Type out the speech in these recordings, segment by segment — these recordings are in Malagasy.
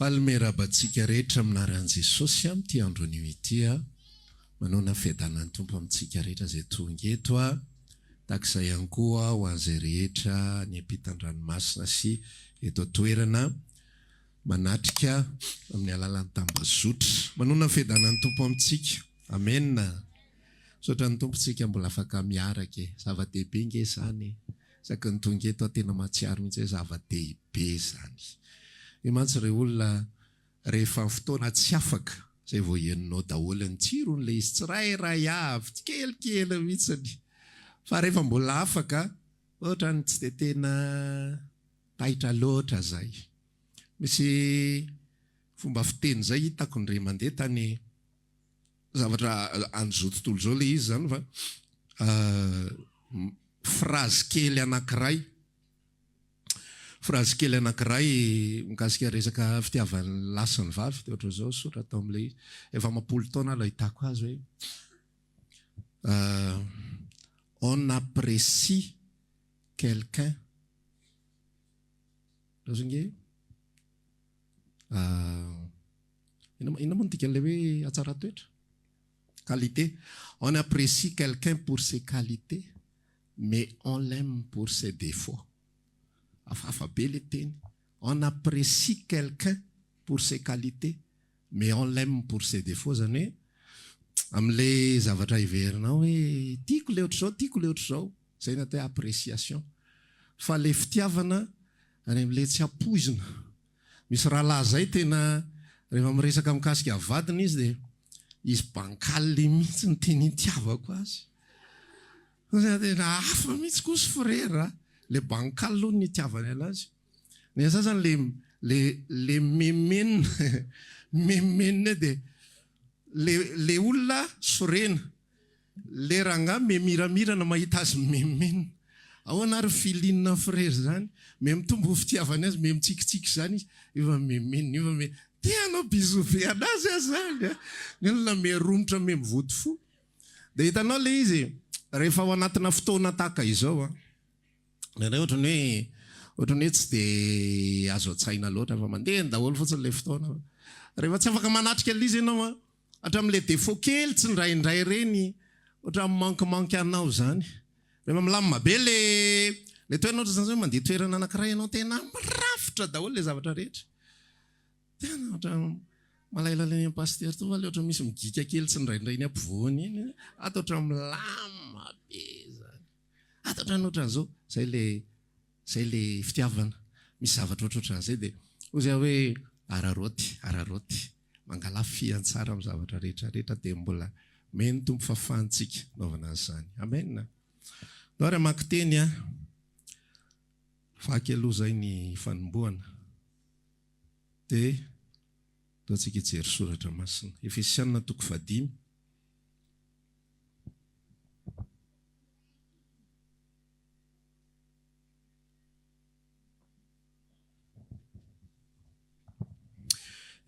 Palmerabantsika rehetra aminaran'i Jesosy amin'ity andron'io ity manona fiadanan'ny Tompo amintsika rehetra izay tonga eto takizay ihany koa ho an'izay rehetra ny ampitan-dranomasina sy eto toerana manatrika amin'ny alalan'ny tambazotra manona fiadanan'ny Tompo amintsika. Amen. Sotran'ny Tompontsika mbola afaka miaraka zava-dehibe nge izany. Saky ny tonga eto tena mahatsiaro mihitsy hoe zava-dehibe izany. Imantsy ireo olona rehefa fotoana tsy afaka izay vao henonao daholo ny tsiron'ilay izy tsirairay avy tsy kelikely mihitsiny. Fa rehefa mbola afaka ohatra ny tsy dia tena taitra loatra zay. Misy fomba fiteny zay hitako ny ray mandeha tany zavatra an'izao tontolo izao ilay izy zany fa frazy kely anankiray. Frazy kely anankiray mikasika resaka fitiavan'ny lahy sy ny vavy dia ohatra izao soratra tao amin'ilay efa mampolo taona ilay hitako azy hoe on apprécie quelqu'un. Lozonge ina moa dika ilay hoe atsara toetra qualité. On apprécie quelqu'un pour ses qualités mais on l'aime pour ses défauts. Afafa be le teny. On apprécie quelqu'un pour ses qualités mais on l'aime pour ses défauts. Zany hoe amin'ilay zavatra iverinao hoe tiako le ohatr'izao, tiako le ohatr'izao, zay natao hoe appréciation. Fa le fitiavana any amin'ilay tsy ampoizina. Misy rahalahy zay tena rehefa miresaka mikasika vadiny izy dia izy bankaly mihitsy ny teny itiavako azy. Tena hafa mihitsy koa sy frera. Le bankaly aloha ny itiavany anazy. Ny sasany le memena memena dia le olona sorena. Le ranga memiramirana mahita azy memena. Ahoana ary filinina frera zany. Mitombo fitiavany azy, mitsikitsiky zany izy. Efa memena, efa memena. Tianao bisobe anazy azany. Ny olona merombotra mivody fo. Dia hitanao le izy rehefa ao anatina fotoana tahaka izao ohatrany hoe tsy dia azo atsaina loatra fa mandeha daholo fotsiny ilay fotoana. Rehefa tsy afaka manatrika an'izy ianao hatramin'ilay défaut kely tsy ndraindray reny ohatra mankimanky anao zany. Rehefa milamina be le toerana ohatra zany hoe mandeha toerana anankiray ianao tena mirafitra daholo le zavatra rehetra. Tena ohatra malailalay ny paster to le ohatra misy migika kely tsy ndraindray ny ampovoany iny ato ohatra milamina be zany. Ato ohatra ny ohatran'izao zay le fitiavana. Misy zavatra ohatran'izay dia ozy hoe araroty mangala fiantsara amin'ny zavatra rehetrarehetra dia mbola meny Tompo fahafahantsika naovana an'izany. Amen. Nao ary maka teny faky aloha zay ny fanombohana dia ataontsika hijery soratra masina. Efesianina 5.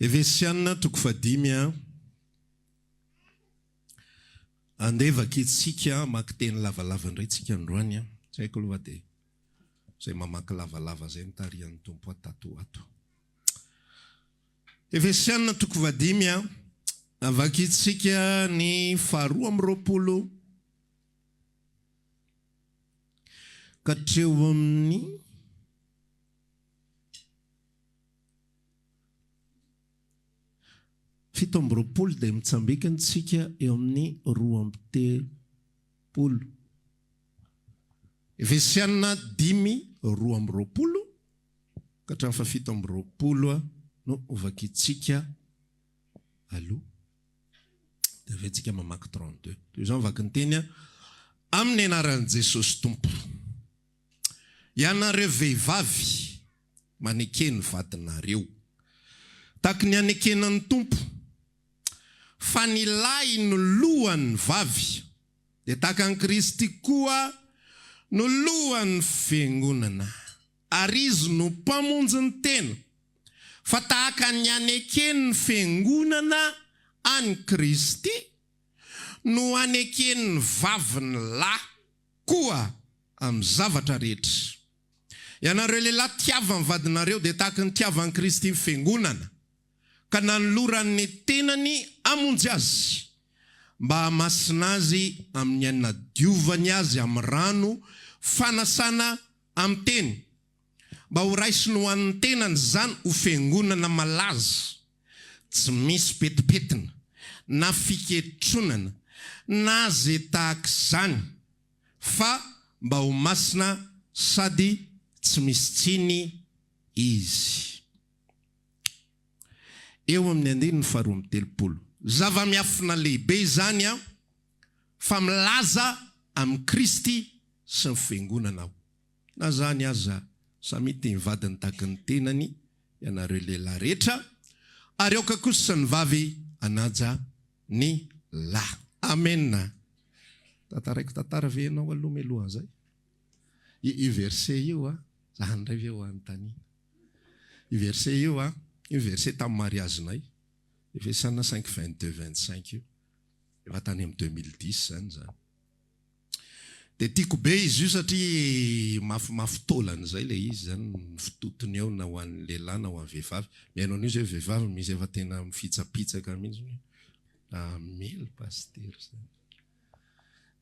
Efesianina 5 andevaka itsika maka teny lavalava indray tsika androany tsy haiko aloha dia zay mamaky lavalava zay nitarian'ny Tompo atato ato. Efesianina 5 avaka itsika ny 2:20 katreo amin'ny 7:20 dia mitsambikany tsika eo amin'ny 2:30. Efesianina 5:20 ka hatramin'ny 7:20 no ovakitsika aloha. Dia avetsika mamaky 32. Toy izao mivaka ny teny amin'ny anaran'i Jesosy Tompo. Ianareo vehivavy manekeny vadinareo tahaka ny anekenan'ny Tompo. Fa ny lahy no lohan'ny vavy dia tahaka ny Kristy koa no lohan'ny fiangonana ary izy no mpamonjy ny tena. Fa tahaka ny aneken'ny fiangonana any Kristy no aneken'ny vaviny lahy koa amin'ny zavatra rehetra. Ianareo lehilahy tiava ny vadinareo dia tahaka ny tiavan'ny Kristy ny fiangonana. ka nanoloran'ny tenany amonjy azy mba hamasina azy amin'ny anina diovany azy amin'ny rano fanasana amin'ny teny, mba ho raisiny ho an'ny tenany zany ho fiangonana malaza, tsy misy petipetina na fiketronana na zay tahaka izany, fa mba ho masina sady tsy misy tsiny izy. Eo amin'ny andiny 2:30. Zava-miafina lehibe izany fa milaza amin'ny Kristy sy ny fiangonana. Na zany aza samy teny vadiny tahaka ny tenany ianareo lehilahy rehetra, ary aoka kosa sy ny vavy anaja ny lahy. Amen. Tantara ve ianao aloha meloha zay? I verset io zany ray ve ho anontany. I verset io i verset tamin'ny mariazinay. Efesana 5:22-25 io. Efa tany amin'ny 2010 zany. Dia tiako be izy io satria mafimafy taolana zay le izy zany, fitotony eo na ho an'ny lehilahy na ho an'ny vehivavy. Mihaino an'io zay vehivavy misy efa tena mifitsapitsaka mihitsy. Melo paster zany.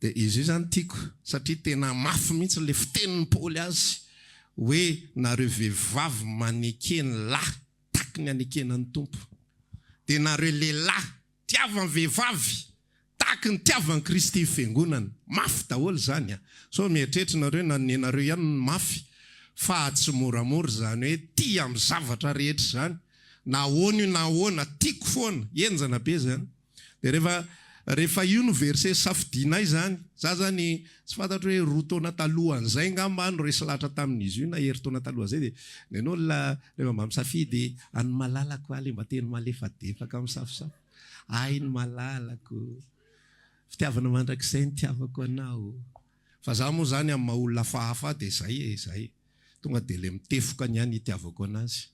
Dia izy io zany tiako satria tena mafy mihitsy le fitenin'ny Paoly azy hoe nareo vehivavy manekeny lahy taky ny anekenan'ny tompo. Dia nareo lehilahy tiavan'ny vehivavy taky ny tiavan'ny Kristy fiangonana. Mafy daholo zany. So mieritreritra nareo na nenareo ihany ny mafy, fa tsy moramora zany hoe tia amin'ny zavatra rehetra zany. Na ahoana io na ahoana tiako foana, enjana be zany. Dia rehefa io no verset safidinay zany, za zany tsy fantatro hoe roa taona talohan'izay ngamba no resy lahatra tamin'izy io na herintaona talohan'izay, dia nenao rehefa mba misafidy any malalako le mba teny malefadefaka amin'ny safosafo. Ay ny malalako, fitiavana mandrakizay ny tiavako anao. Fa za moa zany amin'ny maha-olona fahafa dia zay tonga dia le mitefoka niany itiavako anazy.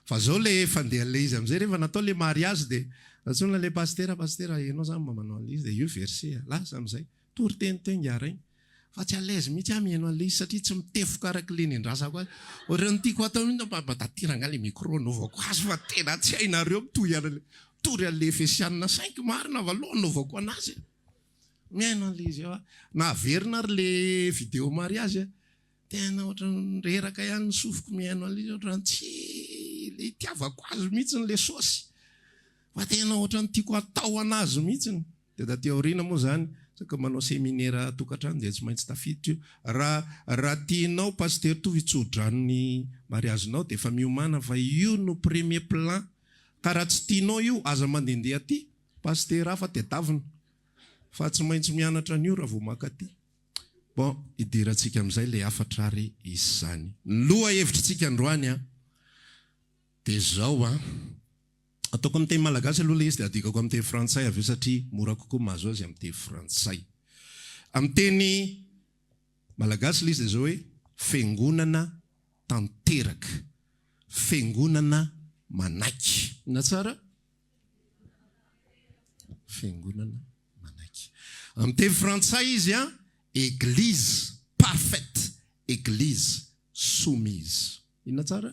Fa zao le fandeha le izy amizay rehefa natao le mariazy dia atsona le pastera ianao zany manao an'le izy dia io verset lasa amizay tory tenitengara igny. Fa tsy alaise mihitsy mihaino an'le izy satria tsy mitefoka araka le nendrasako azy. Ohatrany tiako atao mihitsy mba tatiranga le micro naovako azy fa tena tsy hainareo tory an'le Efesianina 5 marina valoha naovako anazy. Mihaino an'le izy eo naverina ary le vidéo mariage tena ohatrany reraka ihany ny sofiko mihaino an'le izy ohatrany tsy le tiavako azy mihitsy le sosy. Fa tena ohatrany tiako atao anazy mihitsy. Dia daty aoriana moa zany, saka manao seminaire tokantrano dia tsy maintsy tafiditra io. Raha tianao paster tovy hitsodrano mariazinao dia efa miomana fa io no premier plan. Ka raha tsy tianao io aza mandendeha aty paster hafa tedavina. Fa tsy maintsy mianatra an'io raha vao maka aty. Bon, idirantsika amin'izay le afatra ary izy zany. Ny loha hevitrintsika androany dia zao ataoko amin'ny teny malagasy aloha le izy dia adikako amin'ny teny frantsay avy eo satria mora kokoa mahazo azy amin'ny teny frantsay. Amin'ny teny malagasy le izy dia zao hoe fiangonana tanteraka, fiangonana manaiky. Na tsara? Fiangonana manaiky. Amin'ny teny frantsay izy église parfaite, église soumise. Inona tsara?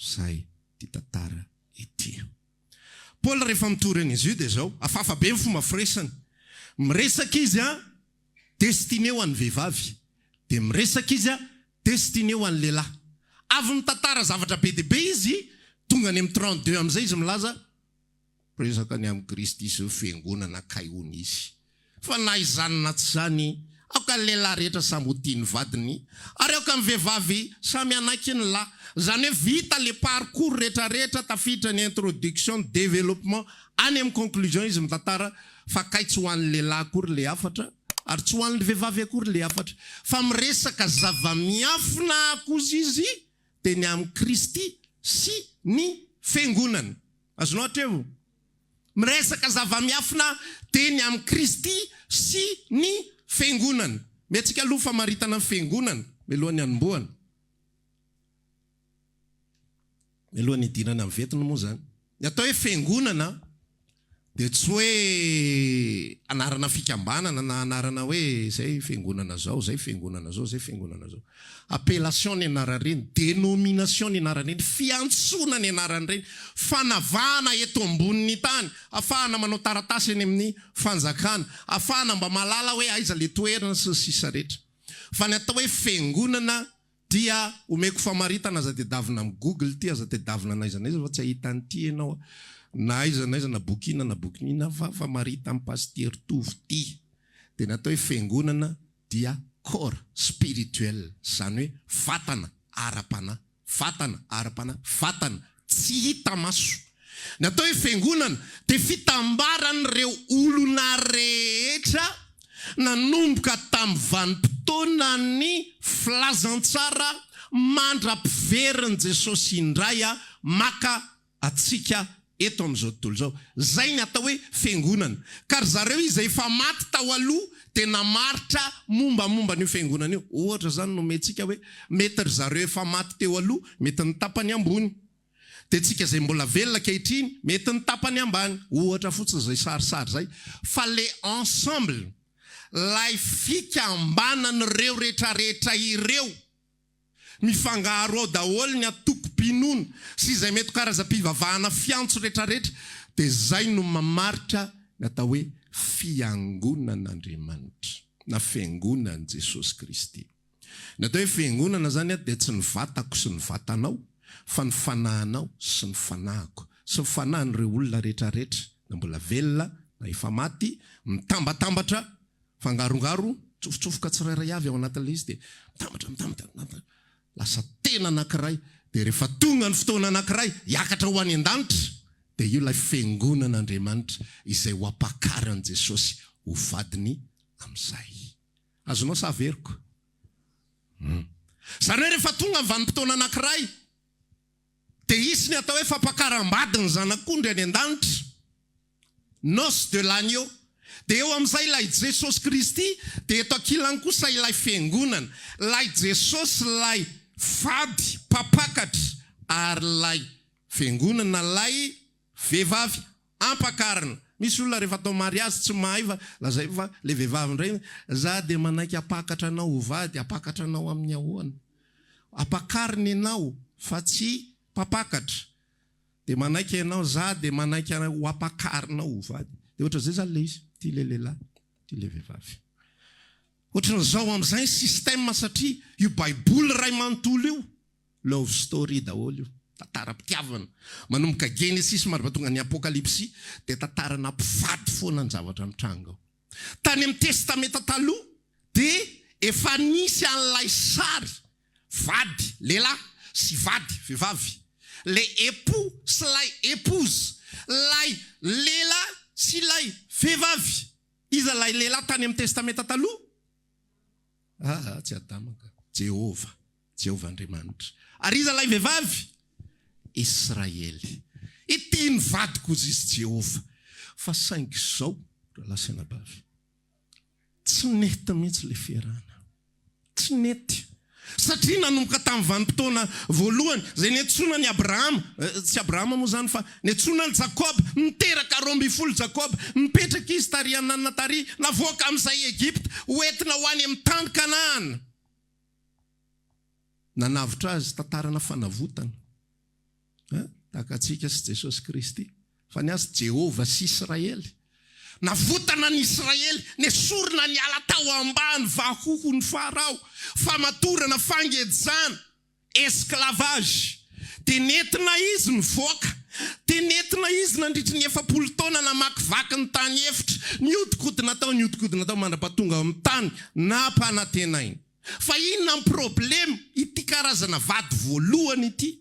Zay ty tantara ity. Paul rehefa mitorana izy io dia zao afafa be ny fomba firesany. Miresaka izy destiné ho an'ny vehivavy, dia miresaka izy destiné ho an'ny lehilahy. Avy mitantara zavatra be dia be izy, tonga any amin'ny 32 amin'izay izy milaza resaka ny amin'ny Kristy sy fiangonana kaihony izy. Fa na izany na tsy zany, aoka ny lehilahy rehetra samy ho tiany vadiny, ary aoka ny vehivavy samy anaiky ny lahy. Zany hoe vita le parcours rehetrarehetra tafiditra ny introduction, développement, any amin'ny conclusion izy mitantara fa kay tsy ho an'ny lehilahy akory le afatra, ary tsy ho an'ny vehivavy akory le afatra. Fa miresaka zava-miafina kozy izy dia ny amin'ny Kristy sy ny fiangonana. Azonao hatrevo? Miresaka zava-miafina dia ny amin'ny Kristy sy ny fiangonana. Metsika aloha famaritana ny fiangonana melohan'ny anombohana. Melohan'ny idirana amin'ny vetiny moa zany. Ny atao hoe fiangonana dia tsy hoe anarana fikambanana na anarana hoe zay fiangonana zao, zay fiangonana zao, zay fiangonana zao. Appellation ny anaran'ireny, dénomination ny anaran'ireny, fiantsona ny anaran'ireny, fanavana eto amboniny tany, ahafahana manao taratasy eny amin'ny fanjakana, ahafahana mba malala hoe aiza le toerana sy sisa rehetra. Fa ny atao hoe fiangonana dia omeko famaritana aza tedavina amin'ny Google ty, aza tedavina na aiza na aiza fa tsy ahitany ty ianao, na aiza na aiza na bokina na bokinina fa marita amin'ny paster tovy ty. Dia natao hoe fiangonana dia corps spirituel, zany hoe vatana ara-panahy, vatana ara-panahy, vatana tsy hita maso. Natao hoe fiangonana dia fitambaran'ireo olona rehetra nanomboka tamin'ny vanim-potoana ny filazantsara mandra-piveriny Jesosy indray maka atsika eto amin'izao tontolo zao. Zay ny atao hoe fiangonana. Ka ry zareo izay efa maty tao aloha dia namaritra mombamomba n'io fiangonana io. Ohatra zany nomentsika hoe mety ry zareo efa maty teo aloha, mety ny tapany ambony. Dia tsika izay mbola velona ankehitriny, mety ny tapany ambany. Ohatra fotsiny izay sarisary zay. Fa le ensemble, lay fikambanan'ireo rehetrarehetra ireo, mifangaro ao daholo ny atoko-pinoana sy izay mety karazam-pivavahana fiantso rehetrarehetra, dia zay no mamaritra ny atao hoe fiangonan'Andriamanitra na fiangonan'i Jesosy Kristy. Ny atao hoe fiangonana zany dia tsy ny vatako sy ny vatanao, fa ny fanahinao sy ny fanahiko sy ny fanahin'ireo olona rehetrarehetra na mbola velona na efa maty, mitambatambatra, fangarongaro, tsofotsofoka tsirairay avy ao anatin'ilay izy, dia mitambatra lasa tena anankiray. Dia rehefa tonga ny fotoana anankiray hiakatra ho any an-danitra, dia io ilay fiangonan'Andriamanitra izay ho apakaran'i Jesosy ho vadiny amin'izay. Azonao sa averiko? Zany hoe rehefa tonga ny vanim-potoana anankiray dia isy ny atao hoe fampakaram-bady ny zanak'ondry any an-danitra, noce de l'agneau. Dia eo amin'izay ilay Jesosy Kristy, dia eto ankilany kosa ilay fiangonana, ilay Jesosy ilay vady mpapakatra, ary ilay fiangonana ilay vehivavy ampakarina. Misy olona rehefa atao mariazy tsy mahay fa lazay fa le vehivavy indray, za dia manaiky apakatra anao ho vady, apakatra anao amin'ny ahoana. Apakarina ianao fa tsy mpapakatra. Dia manaiky ianao, za dia manaiky ho apakarinao ho vady. Dia ohatra zay zany le izy, ty le lehilahy, ty le vehivavy. Ohatran'izao amin'izay système, satria io baiboly ray manontolo io love story daholo io, tantara-pitiavana. Manomboka Genesis mahatonga ny Apokalipsy dia tantarana mpivady foana ny zavatra mitranga ao. Tany amin'ny testamenta taloha dia efa nisy an'ilay sary vady lehilahy sy vady vehivavy, le époux sy lay épouse, lay lehilahy sy lay vehivavy. Iza lay lehilahy tany amin'ny testamenta taloha? Tsy adamaka, Jehova Andriamanitra. Ary iza lay vehivavy? Israely. Ity ny vadiko izy Jehova. Fa saingy izao rahalasena bavy, tsy nety mihitsy le fiarahana, tsy nety. Satria nanomboka tamin'ny vanim-potoana voalohany zay niantsona ny Abrahama, tsy Abrahama moa zany fa niantsona ny Jakoba, niteraka 12 Jakoba, mipetraka izy tary anana tary, navoaka amin'izay Egypte, hoentina ho any amin'ny tany Kanaana. Nanavitra azy tantarana fanavotana, tahaka antsika sy Jesosy Kristy, fa ny azy Jehova sy Israely. Navotana ny Israely, nesorina ny ala tao ambany, vahoho ny Farao, famatorana, fangejana, esclavage. Dia nentina izy nivoaka, dia nentina izy nandritry ny 7 taona namakivaky ny tany efitra, niodikodina tao mandra-pahatonga amin'ny tany nampanantenainy. Fa inona ny problema ity karazana vady voalohany ity?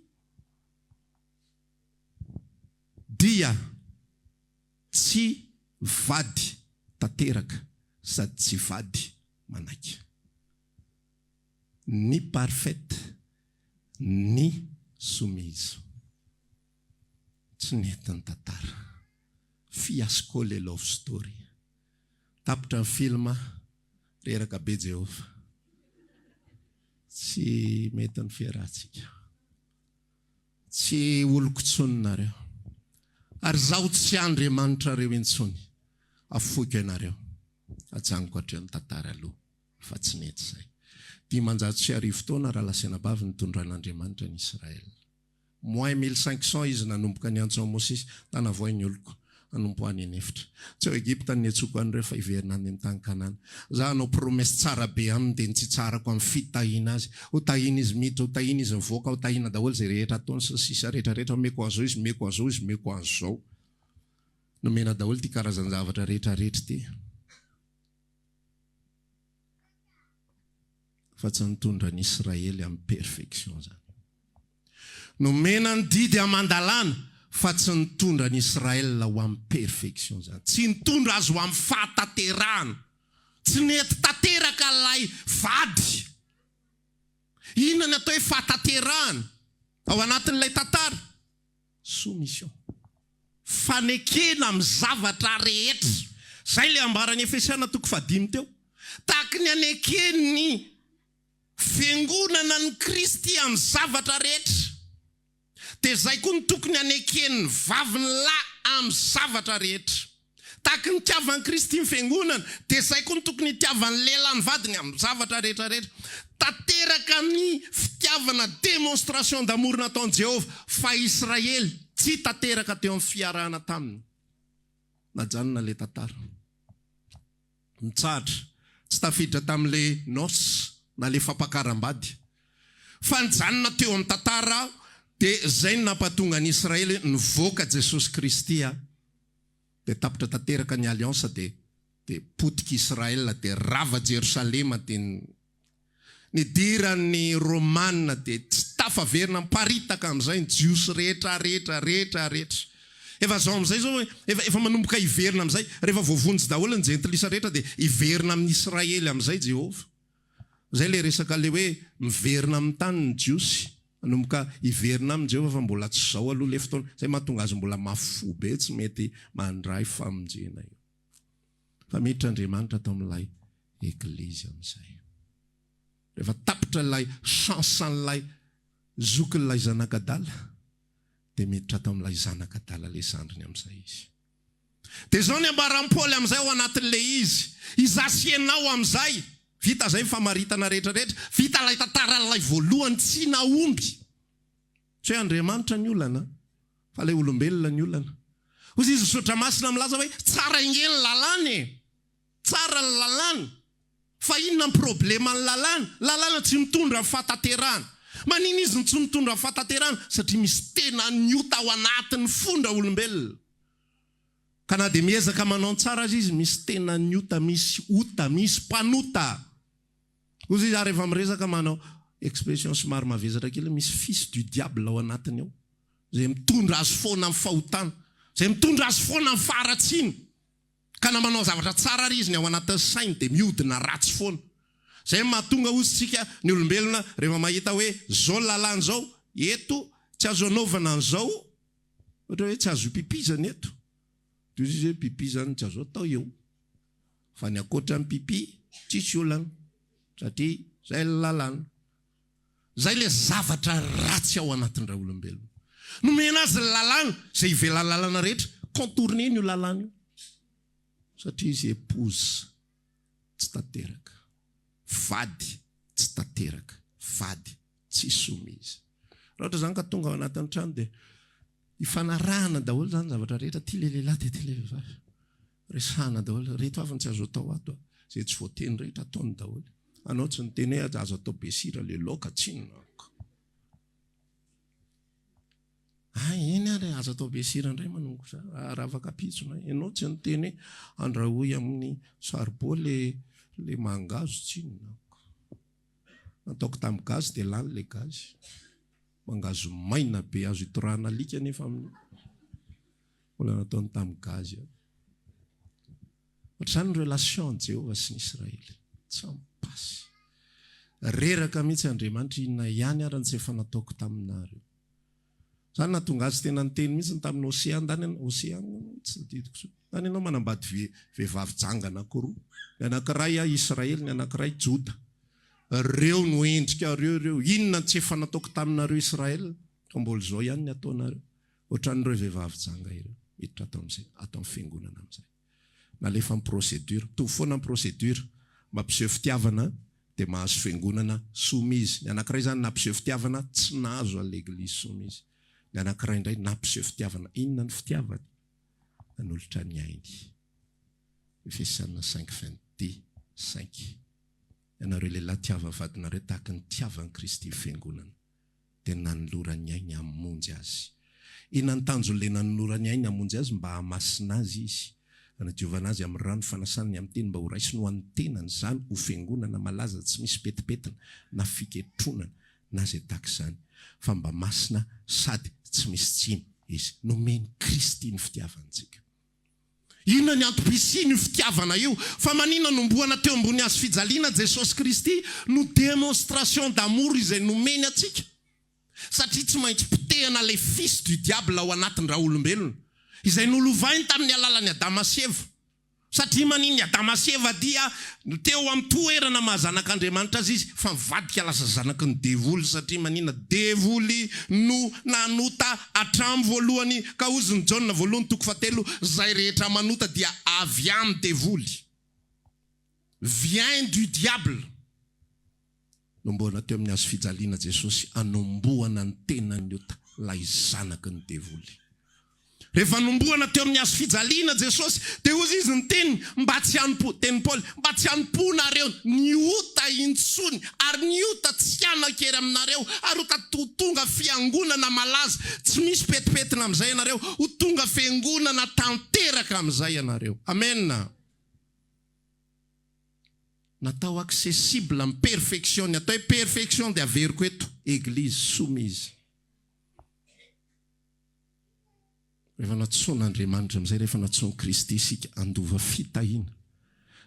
Dia tsy vady tanteraka sady tsy vady manaiky. Ny parfaite, ny soumise. Tsy nety ny tantara. Fiasco le love story. Tapitra ny filma reraka be Jehova. Tsy mety ny fiarahantsika. Tsy olon-kotsonareo. Ary zaho tsy Andriamanitra reo intsony. Afoky ianareo. Ajanoko hatreo ny tantara aloha. Fa tsy nety izay. 10 taona raha lasenabavy nitondran'Andriamanitra ny Israel. Moins 1500 izy nanomboka ny antso Mosesy, tanavoay ny oloko, nanompo any anefitra. Tsy ao Egypta ny atsoko an'ireo fa iverina any amin'ny tany Kanana. Za anao promesy tsara be aminy dia tsy tsarako amin'ny fitahina azy. Ho tahina izy miditra, ho tahina izy mivoaka, ho tahina daholo izay rehetra ataony sy sisa rehetra meko azo izy, meko azo izy, meko azo zao. Nomena daholo ty karazany zavatra rehetra ty. Fa tsy nitondra ny Israely amin'ny perfection zany. Nomena ny didy amandalana fa tsy nitondra ny Israel ho amin'ny perfection zany. Tsy nitondra azy ho amin'ny fahataterahana. Tsy nety tateraka ilay vady. Inona ny atao hoe fahataterahana? Ao anatin'ilay tantara? Soumission. Fanekena amin'ny zavatra rehetra. Zay le ambarany Efesiana 5 teo. Tahaka ny anekeny ny fiangonana ny Kristy amin'ny zavatra rehetra. Dia zay koa ny tokony anekeny vaviny lahy amin'ny zavatra rehetra. Tahaka ny tiavan'ny Kristy ny fiangonana, dia zay koa ny tokony tiavan'ny lehilahy ny vadiny amin'ny zavatra rehetra. Tanteraka ny fitiavana démonstration d'amour nataon'i Jéhovah fa Israely tsy tanteraka teo amin'ny fiarahana taminy. Najanona le tantara. Mitsahatra, tsy tafiditra tamin'le noce na le fampakaram-bady. Fa nijanona teo amin'ny tantara dia zay ny nampatonga ny Israely nivoaka Jesosy Kristy dia tapitra tanteraka ny aliansa dia potika Israel dia rava Jerusalema dia ny diran'ny Romanina dia tsy tafaverina miparitaka amin'izay ny jiosy rehetra. Efa zao amin'izay zao efa manomboka hiverina amin'izay rehefa voavonjy daholo ny jentilisa rehetra dia hiverina amin'ny Israely amin'izay Jehovah. Zay le resaka le hoe miverina amin'ny tany ny jiosy. Manomboka hiverina amin'ny Jehovah fa mbola tsy zao aloha le fotoana. Zay mahatonga azy mbola mafo be tsy mety mandray famonjena io. Fa miditra Andriamanitra atao amin'ilay eglizy amin'izay. Rehefa tapitra ilay chansan'ilay zokin'ilay zanakadala dia miditra atao amin'ilay zanakadala le zandriny amin'izay izy. Dia zao ny ambaran'i Paoly amin'izay ao anatin'le izy. Izasianao amin'izay. Vita zay famaritana rehetrarehetra. Vita ilay tantaran'ilay voalohany tsy naomby. Tsy hoe Andriamanitra ny olana, fa ilay olombelona ny olana. Hozy izy misaotra masina milaza hoe tsara ingeny lalàna e. Tsara ny lalàna. Fa inona ny problema ny lalàna? Lalàna tsy mitondra ny fahataterahana. Manina izy tsy mitondra ny fahataterahana? Satria misy tena niota ao anatin'ny fondra olombelona. Ka na dia miezaka manao tsara azy izy, misy tena niota, misy ota, misy mpanota. Hozy izy rehefa miresaka manao expression somary mavezatra kely, misy fils du diable ao anatiny ao. Zay mitondra azy foana amin'ny fahotana. Zay mitondra azy foana amin'ny faharatsiana. Ka na manao zavatra tsara ary izy ny ao anatin'ny sainy dia miodina ratsy foana. Zay mahatonga ozintsika ny olombelona rehefa mahita hoe zao lalàna zao, eto tsy azo anaovana an'izao, ohatra hoe tsy azo pipizana eto. Dia izy hoe pipi zany tsy azo atao eo. Fa ny akoatra ny pipi tsisy olana. Satria zay lalàna. Zay le zavatra ratsy ao anatin'ireo olombelona. Nomena azy lalàna, zay ivelan'ny lalàna rehetra, contourner io lalàna io. Satria izy épouse tsy tanteraka. Vady tsy tanteraka. Vady tsy soumise. Raha ohatra zany ka tonga ao anatin'ny trano dia ifanarahana daholo zany zavatra rehetra, ty le lehilahy dia ty le vehivavy. Resahana daholo, reto avy ny tsy azo atao ato. Zay tsy voateny rehetra ataony daholo. Anao tsy niteny hoe azo atao besira le laoka tsinona. Eny ary azo atao besira indray manongo raha afaka pitsona. Ianao tsy niteny hoe andrahoy amin'ny saribao le mangazo tsinona. Nataoko tamin'ny gazy dia lany le gazy. Mangazo maina be azo itorahana alika nefa amin'ny mbola nataony tamin'ny gazy. Ohatr'izany ny relation Jéhovah sy ny Israely. Tsy ampasy. Reraka mihitsy Andriamanitra inona ihany ary tsy efa nataoko taminareo. Zany natonga azy tena niteny mihitsy tamin'ny Osean, tsy didiko so. Zany ianao manambady vehivavy janga anankiroa. Ny anankiray Israely, ny anankiray Joda. Reo no endrika reo. Inona tsy efa nataoko taminareo Israel? Fa mbola zao ihany ny ataonareo. Ohatran'ireo vehivavy janga ireo. hiditra atao amin'izay, atao amin'ny fiangonana amin'izay. Nalefa amin'ny procédure, toy foana amin'ny procédure, mampiseho fitiavana dia mahazo fiangonana soumise. Ny anankiray zany nampiseho fitiavana tsy nahazo an'Église soumise. Ny anankiray indray nampiseho fitiavana. Inona ny fitiavana? Nanolotra ny ainy. Efesiana 5:22-5. Ianareo lehilahy tiava vadinareo tahaka ny tiavan'i Kristy fiangonana. Dia nanolora ny ainy hamonjy azy. Inona ny tanjon'ilay nanolora ny ainy hamonjy azy? Mba hamasina azy izy. Anadiovana azy amin'ny rano fanasany amin'ny teny mba ho raisiny ho an'ny tenany, zany ho fiangonana malaza tsy misy petipetina na fiketronana na zay tahaka izany, fa mba masina sady tsy misy tsiny izy. Nomeny Kristy ny fitiavantsika. Inona ny antom-pisia ny fitiavana io? Fa maninona nomboana teo ambony hazo fijaliana Jesosy Kristy no démonstration d'amour izay nomeny atsika. Satria tsy maintsy potehana ilay fils du diable ao anatin'ny raha olombelona, izay nolovainy tamin'ny alalan'ny Adama sy Eva. Satria maninona Adama sy Eva dia teo amin'ny toerana mahazanak'Andriamanitra azy izy, fa mivadika lasa zanaky ny devoly. Satria maninona? Devoly no nanota hatramin'ny voalohany ka oziny Jaona voalohany 7, zay rehetra manota dia avy amin'ny devoly. Vient du diable. Nomboana teo amin'ny hazo fijaliana Jesosy anomboana ny tenany ota lay zanaky ny devoly. Rehefa nomboana teo amin'ny hazo fijaliana Jesosy, dia ozy izy ny teny mba tsy hanompo, teny Paul, mba tsy hanomponareo ny ota intsony, ary ny ota tsy hanan-kery aminareo, ary ota tonga fiangonana malaza, tsy misy petipetina amin'izay ianareo, ho tonga fiangonana tanteraka amin'izay ianareo. Amen. Natao accessible amin'ny perfection, atao hoe perfection dia averiko eto, Église soumise. Rehefa natson'Andriamanitra amin'izay, rehefa natson Kristy isika andova fitahiana,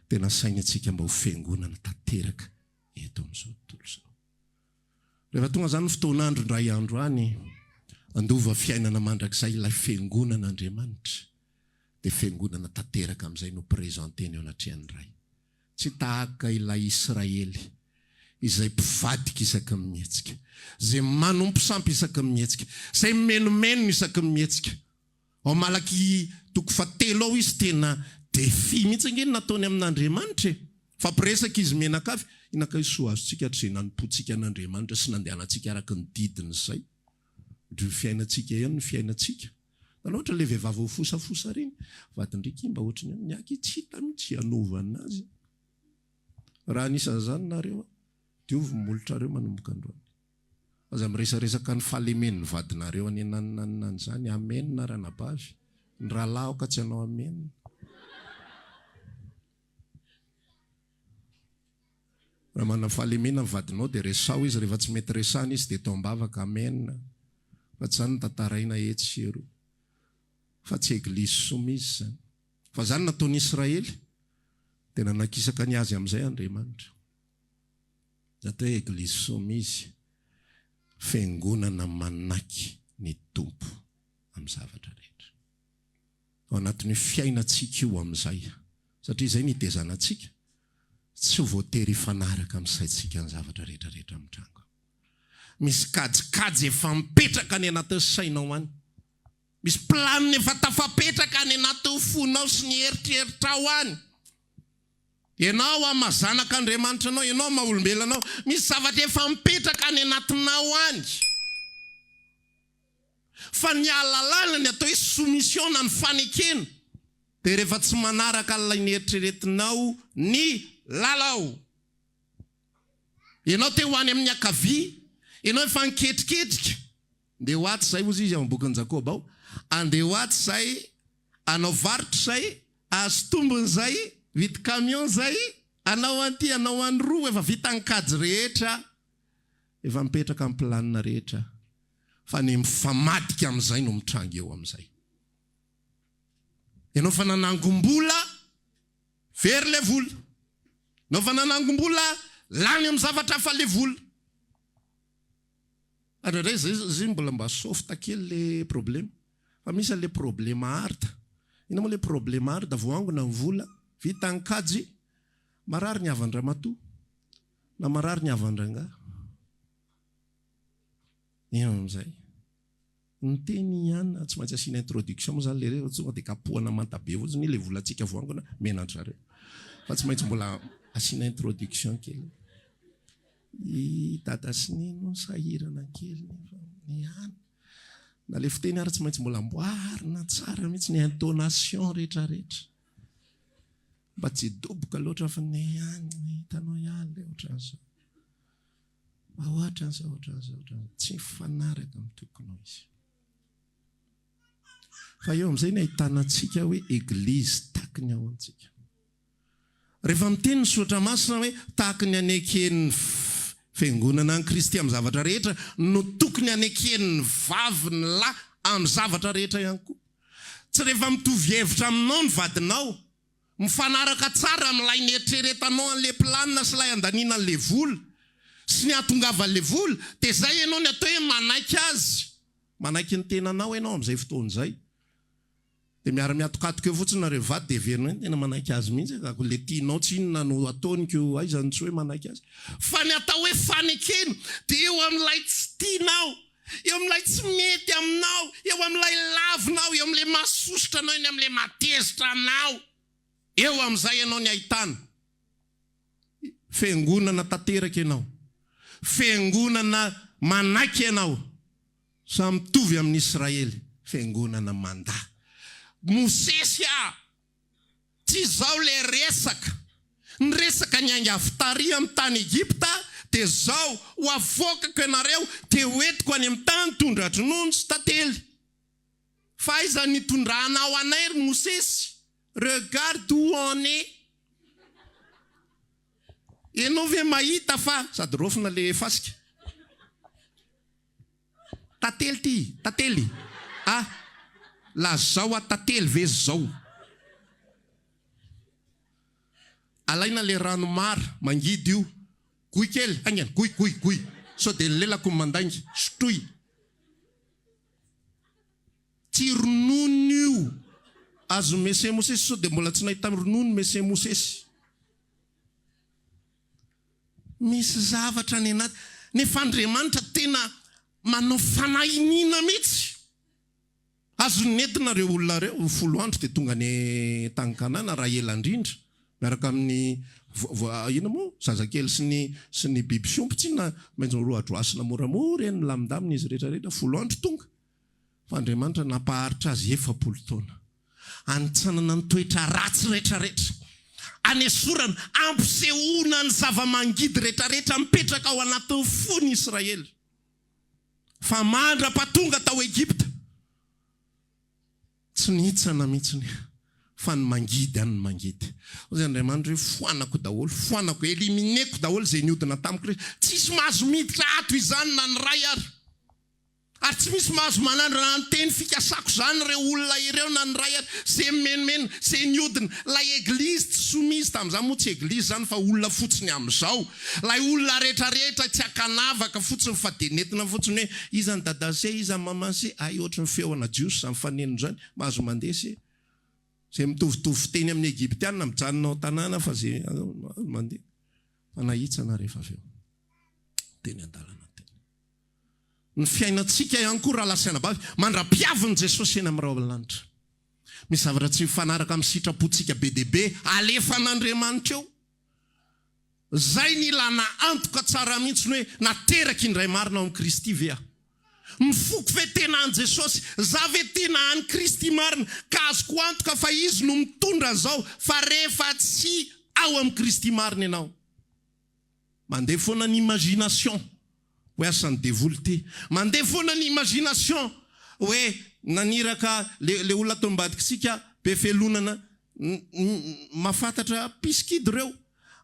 dia nasainy atsika mba ho fiangonana tanteraka eto amin'izao tontolo izao. Rehefa tonga zany ny fotoan'andro ndray andro any, andova fiainana mandrakizay ilay fiangonan'Andriamanitra, dia fiangonana tanteraka amin'izay no présenteny eo anatrehany ray. Tsy tahaka ilay Israely izay mpivadika isaky ny mihetsika, izay manompo sampy isaky ny mihetsika, izay menomeno isaky ny mihetsika. Ao Malaky 7 ao izy tena defi mihitsy angeny nataony amin'Andriamanitra. Fa presaka izy menakavy, inakay soa azontsika tsy nanompontsika an'Andriamanitra sy nandehanantsika araka ny didiny izay. Ny fiainantsika ihany ny fiainantsika. Ohatra le vehivavy ho fosafosa reny, vadin-driky mba ohatrany niaky tsy hita mihitsy hanovana azy. Raha anisan'izany nareo, diovy molotrareo manomboka androany. Aza miresaresaka ny fahalemen'ny vadinareo any nanana an'izany, amen na ranabavy. Ny rahalahy ka tsy hanao amen. Raha manana fahalemena ny vadinao dia resao izy, rehefa tsy mety resahana izy dia tao ambavaka amen. Fa tsy zany tantaraina etsy ero. Fa tsy Église soumise zany. Fa zany nataon'i Israely, dia nanakisaka ny azy amin'izay Andriamanitra. Natao hoe Église soumise, fiangonana manaky ny tompo amin'ny zavatra rehetra. Ao anatin'ny fiainantsika io amin'izay, satria izay ny itezanantsika, tsy ho voatery hifanaraka amin'ny saintsika ny zavatra rehetrarehetra amin'ny tranga. Misy kajikajy efa mipetraka any anaty sainao any. Misy planiny efa tafapetraka any anaty fonao sy ny eritreritrao any. Ianao amazanak'Andriamanitra anao, ianao maha-olombelonao, misy zavatra efa mipetraka any anatinao any. Fa ny alalana ny atao hoe soumission ny fanekena, dia rehefa tsy manaraka ilay ny eritreretinao ny lalao. Ianao te ho any amin'ny akavia, ianao efa niketriketrika, andeha ho aty izay ozy izy amin'ny bokin'i Jakoba ao, andeha ho aty izay, anao varotra izay, azo tombony izay, vita camion zay, anao anty, anao anroa, efa vita ankajy rehetra, efa mipetraka amin'ny planina rehetra, fa ny mifamadika amin'izay no mitranga eo amin'izay. Ianao fa nanangom-bola, very le vola. Ianao fa nanangom-bola, lany amin'ny zavatra fa le vola. Adraray zay mbola mba softa kely le problème. Fa misy le problème arda. Ina moa le problème arda, voangona ny vola, vita ankajy, marary ny avandramatoa, na marary ny avandrangah. Ino amin'izay? ny teny ihany tsy maintsy asiana introduction moa zany le reo tsonga dia kapohana mantabe fotsiny le volantsika voangona menatra reo fa tsy maintsy mbola asiana introduction kely. I dada Sinino ny sahirana kely ny ihany na le fiteny ary tsy maintsy mbola amboarina tsara mihitsy ny intonation rehetrarehetra mba tsy doboka loatra fa ny ihany hitanao ihany le ohatran'izao ohatran'izao tsy mifanaraka amin'ny tokonao izy. Fa eo amin'izay ny ahitanantsika hoe eglizy tahaka ny ao antsika. Rehefa miteny ny soratra masina hoe tahaka ny aneken'ny fiangonana ny Kristy amin'ny zavatra rehetra no tokony aneken'ny vavy ny lahy amin'ny zavatra rehetra ihany koa. Tsy rehefa mitovy hevitra aminao ny vadinao, mifanaraka tsara amin'ilay nieritreretanao an'le planina sy ilay andaniana an'le vola sy ny atongava an'le vola, dia izay ianao ny atao hoe manaiky azy, manaiky ny tenanao ianao amin'izay fotoan'izay. Dia miara-miatokatoka eo fotsiny nareo vady dia verina hoe tena manaiky azy mihitsy ka le tianao tsy inona no ataony ko aizany tsy hoe manaiky azy. Fa ny atao hoe fanekena dia eo amin'ilay tsy tianao, eo amin'ilay tsy mety aminao, eo amin'ilay lavinao, eo amin'ilay masosotra anao, eny amin'ilay matezitra anao. Eo amin'izay ianao ny ahitana. Fiangonana tanteraka ianao, fiangonana manaiky ianao, samy mitovy amin'ny Israely, fiangonana mandà. Mosesy tsy zao le resaka, ny resaka ny aingavintaria amin'ny tany Egypta, dia zao ho avokako ianareo dia hoentiko any amin'ny tany tondra dronono sy tantely. Fa aiza nitondrahanao anay ry Mosesy? Regarde où on est. Ianao ve mahita fa sady rofina le fasika. Tantely ty, tantely. La zao tantely ve zao. Alaina le rano mara, mangidy io. Goy kely, angany, goy. So dia lelako mandangy, sotoy. Tsy ronono io. Azo mese Mosesy, so dia mbola tsy nahita ronono mese Mosesy. Misy zavatra ny anaty. Nefa Andriamanitra tena manao fanahinina mihitsy. Azo nentinareo olona reo 10 andro dia tonga ny tany Kanana raha ela indrindra. Miaraka amin'ny ina moa zazakely sy ny biby fiompy tsy na maintsy roadroasina moramora eny milamindamina izy rehetrarehetra 10 andro tonga. Fa Andriamanitra nampaharitra azy 7 taona. Anitsanana ny toetra ratsy rehetrarehetra. Anesorana ampisehoana ny zava-mangidy rehetrarehetra mipetraka ao anatin'ny fony Israely. Fa mandra-pahatonga tao Egypta. Tsy nihitsana mihitsiny fa ny mangidy any ny mangidy. Ozy Andriamanitra hoe foanako daholo, foanako, elimineko daholo izay niodina tamiko rehetra. Tsisy mahazo miditra ato izany na ny ray ary. Ary tsy misy mahazo manandrana ny teny fikasako zany reo olona ireo na ny ray ary. Izay menimena, izay niodina. Lay eglizy tsy somisy tamin'izany moa tsy eglizy zany fa olona fotsiny amin'izao. Lay olona rehetrarehetra tsy akanavaka fotsiny fa dia nentina fotsiny hoe iza ny dadase, iza ny mamase, ohatry ny feona jiosy izany fanenony zany, mahazo mandesy. Izay mitovitovy fiteny amin'ny Egyptiana mijanonao tanàna fa izay mandeha. Fa nahitsana rehefa avy eo. Teny an-dalana. Ny fiainantsika ihany koa raha lasaina bavy mandra-piaviny Jesosy eny amin'ny raolanitra. Misy zavatra tsy mifanaraka amin'ny sitrapontsika be dia be alefa an'Andriamanitra eo. Zay ny ilana antoka tsara mihitsy hoe nateraka indray marina ao amin'ny Kristy ve aho. Mifoky ve tena an Jesosy, za ve tena any Kristy marina ka azoko antoka fa izy no mitondra zao fa rehefa tsy ao amin'ny Kristy marina ianao. Mandeha foana ny imagination. Hoe asany devoly ty. Mandeha foana ny imagination. Hoe naniraka le olona tao ambadikitsika be felonana. Mafantatra piskidy reo.